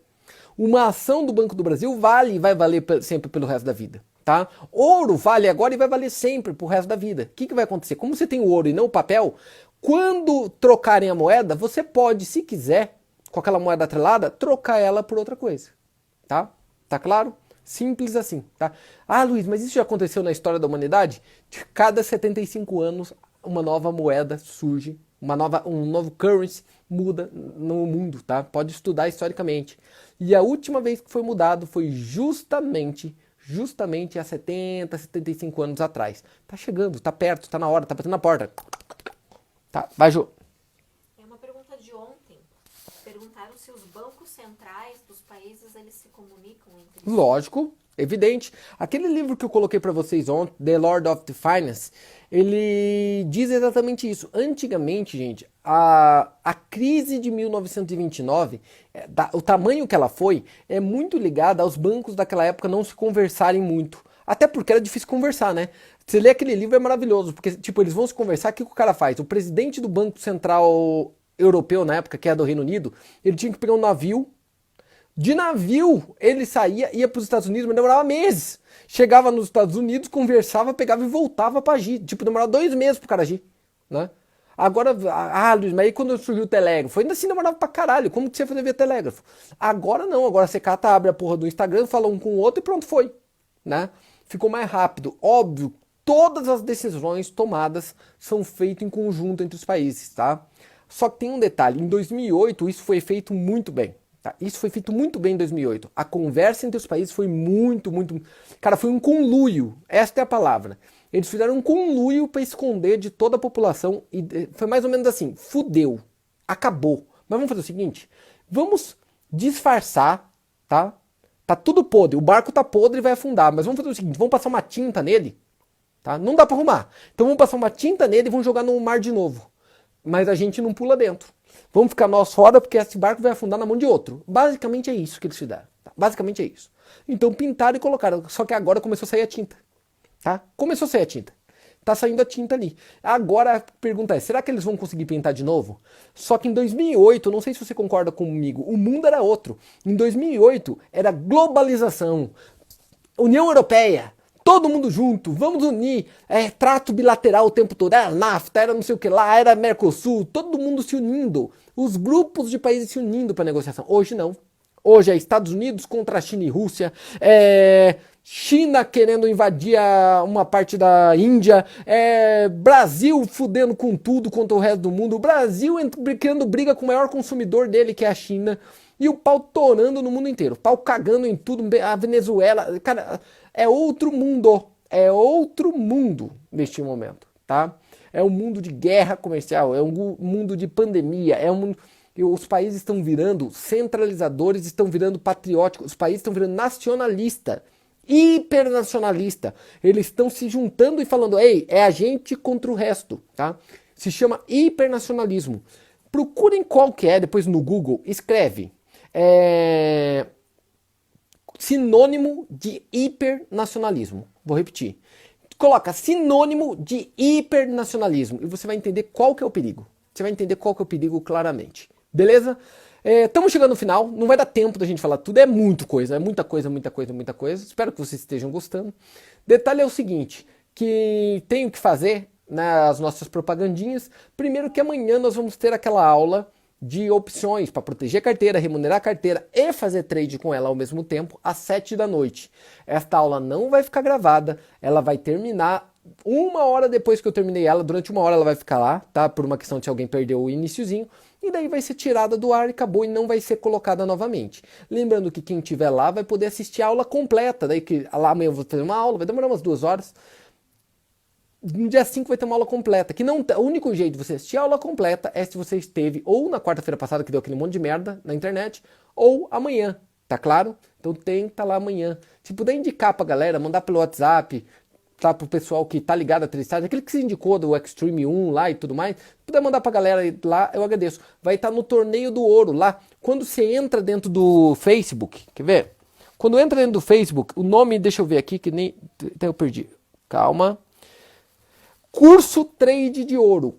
Uma ação do Banco do Brasil vale e vai valer sempre pelo resto da vida, tá? Ouro vale agora e vai valer sempre pro resto da vida. O que vai acontecer? Como você tem o ouro e não o papel, quando trocarem a moeda, você pode, se quiser, com aquela moeda atrelada, trocar ela por outra coisa, tá? Tá claro? Simples assim, tá? Ah, Luiz, mas isso já aconteceu na história da humanidade? De cada 75 anos, uma nova moeda surge, um novo currency muda no mundo, tá? Pode estudar historicamente. E a última vez que foi mudado foi justamente há 70, 75 anos atrás. Tá chegando, tá perto, tá na hora, tá batendo na porta. Tá, vai, Ju. É uma pergunta de ontem. Perguntaram se os bancos centrais dos países eles se comunicam entre si. Lógico, evidente. Aquele livro que eu coloquei para vocês ontem, The Lord of the Finance, ele diz exatamente isso. Antigamente, gente, a crise de 1929, o tamanho que ela foi, é muito ligada aos bancos daquela época não se conversarem muito. Até porque era difícil conversar, né? Você lê aquele livro, é maravilhoso, porque, tipo, eles vão se conversar, o que o cara faz? O presidente do Banco Central Europeu, na época, que era do Reino Unido, ele tinha que pegar um navio. De navio, ele saía, ia para os Estados Unidos, mas demorava meses. Chegava nos Estados Unidos, conversava, pegava e voltava para agir. Tipo, demorava 2 meses pro cara agir, né? Agora, Luiz, mas aí quando surgiu o telégrafo, ainda assim demorava pra caralho. Como que você ia fazer via telégrafo? Agora não, agora você cata, abre a porra do Instagram, fala um com o outro e pronto, foi, né? Ficou mais rápido. Óbvio, todas as decisões tomadas são feitas em conjunto entre os países, tá? Só que tem um detalhe, em 2008 isso foi feito muito bem. Tá? Isso foi feito muito bem em 2008. A conversa entre os países foi muito... Cara, foi um conluio. Esta é a palavra. Eles fizeram um conluio para esconder de toda a população. E foi mais ou menos assim. Fudeu. Acabou. Mas vamos fazer o seguinte. Vamos disfarçar, tá? Tá tudo podre. O barco tá podre e vai afundar. Mas vamos fazer o seguinte. Vamos passar uma tinta nele. Tá? Não dá para arrumar. Então vamos passar uma tinta nele e vamos jogar no mar de novo. Mas a gente não pula dentro. Vamos ficar nós fora porque esse barco vai afundar na mão de outro. Basicamente é isso que eles fizeram. Tá? Basicamente é isso. Então pintaram e colocaram. Só que agora começou a sair a tinta. Tá? Começou a sair a tinta. Tá saindo a tinta ali. Agora a pergunta é, será que eles vão conseguir pintar de novo? Só que em 2008, não sei se você concorda comigo, o mundo era outro. Em 2008 era globalização. União Europeia. Todo mundo junto, vamos unir, trato bilateral o tempo todo, era NAFTA, era não sei o que lá, era Mercosul, todo mundo se unindo, os grupos de países se unindo para negociação. Hoje não. Hoje é Estados Unidos contra a China e Rússia, China querendo invadir uma parte da Índia, Brasil fudendo com tudo contra o resto do mundo, o Brasil criando briga com o maior consumidor dele, que é a China, e o pau torando no mundo inteiro, pau cagando em tudo, a Venezuela, cara, é outro mundo neste momento, tá? é um mundo de guerra comercial, é um mundo de pandemia, é um mundo... Os países estão virando centralizadores, estão virando patrióticos, os países estão virando nacionalista, hipernacionalista. Eles estão se juntando e falando, ei, é a gente contra o resto, tá? Se chama hipernacionalismo. Procurem qual que é, depois no Google, escreve. Sinônimo de hipernacionalismo. Vou repetir. Coloca sinônimo de hipernacionalismo e você vai entender qual que é o perigo. Você vai entender qual que é o perigo claramente. Beleza? Estamos chegando no final, não vai dar tempo da gente falar tudo, é muita coisa, muita coisa. Espero que vocês estejam gostando. Detalhe é o seguinte, que tenho que fazer nas nossas propagandinhas. Primeiro que amanhã nós vamos ter aquela aula de opções para proteger a carteira, remunerar a carteira e fazer trade com ela ao mesmo tempo, às 7 da noite. Esta aula não vai ficar gravada, ela vai terminar 1 hora depois que eu terminei ela, durante 1 hora ela vai ficar lá, tá? Por uma questão de se alguém perdeu o iniciozinho, e daí vai ser tirada do ar e acabou e não vai ser colocada novamente. Lembrando que quem estiver lá vai poder assistir a aula completa, daí que lá amanhã eu vou fazer uma aula, vai demorar umas 2 horas. No dia 5 vai ter uma aula completa, que não, o único jeito de você assistir a aula completa é se você esteve ou na quarta-feira passada, que deu aquele monte de merda na internet, ou amanhã, tá claro? Então tem que estar lá amanhã. Se puder indicar pra galera, mandar pelo WhatsApp, tá, pro pessoal que tá ligado a Tristart, aquele que se indicou do Extreme 1 lá e tudo mais, se puder mandar pra galera lá, eu agradeço. Vai estar no Torneio do Ouro lá, quando você entra dentro do Facebook, quer ver? Quando entra dentro do Facebook, o nome, deixa eu ver aqui, que nem, até eu perdi, calma. Curso Trade de Ouro,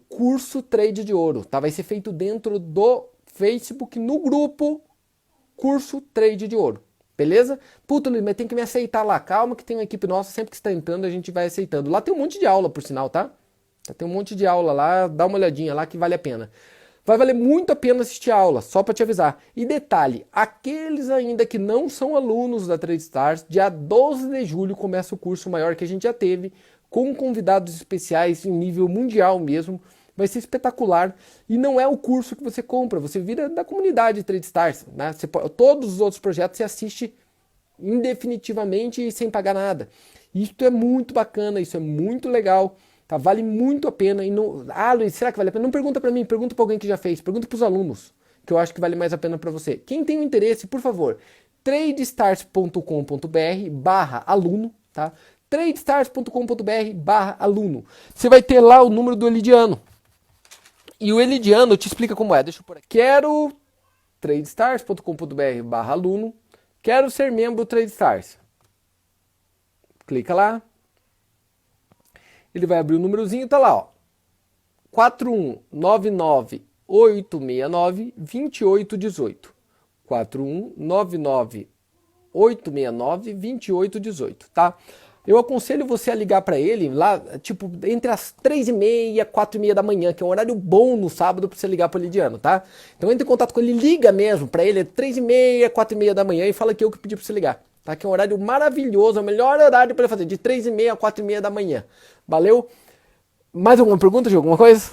tá? Vai ser feito dentro do Facebook, no grupo Curso Trade de Ouro, beleza? Puta, Luiz, mas tem que me aceitar lá, calma que tem uma equipe nossa, sempre que está entrando a gente vai aceitando. Lá tem um monte de aula, por sinal, tá? Tem um monte de aula lá, dá uma olhadinha lá que vale a pena. Vai valer muito a pena assistir a aula, só para te avisar. E detalhe, aqueles ainda que não são alunos da TradeStars, dia 12 de julho começa o curso maior que a gente já teve, com convidados especiais em nível mundial mesmo, vai ser espetacular, e não é o curso que você compra, você vira da comunidade TradeStars, né? Todos os outros projetos você assiste indefinitivamente e sem pagar nada. Isso é muito bacana, isso é muito legal, tá? Vale muito a pena. E não... Ah, Luiz, será que vale a pena? Não pergunta para mim, pergunta para alguém que já fez, pergunta para os alunos, que eu acho que vale mais a pena para você. Quem tem interesse, por favor, tradestars.com.br/aluno, tá? tradestars.com.br/aluno. Você vai ter lá o número do Elidiano. E o Elidiano te explica como é. Deixa eu pôr aqui. Quero tradestars.com.br/aluno. Quero ser membro do TradeStars. Clica lá. Ele vai abrir o númerozinho, tá lá, ó. 4199-869-2818. 4199-869-2818, tá? Eu aconselho você a ligar para ele lá, tipo, entre as 3h30 e 4h30 da manhã, que é um horário bom no sábado para você ligar para o Lidiano, tá? Então entre em contato com ele, liga mesmo para ele, 3h30, 4h30 da manhã e fala que eu que pedi para você ligar, tá? Que é um horário maravilhoso, é o melhor horário para ele fazer, de 3h30 a 4h30 da manhã. Valeu? Mais alguma pergunta, Gil? Alguma coisa?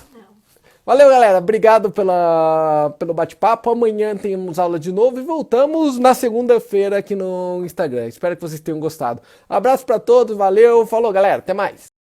Valeu, galera. Obrigado pelo bate-papo. Amanhã temos aula de novo e voltamos na segunda-feira aqui no Instagram. Espero que vocês tenham gostado. Abraço para todos. Valeu. Falou, galera. Até mais.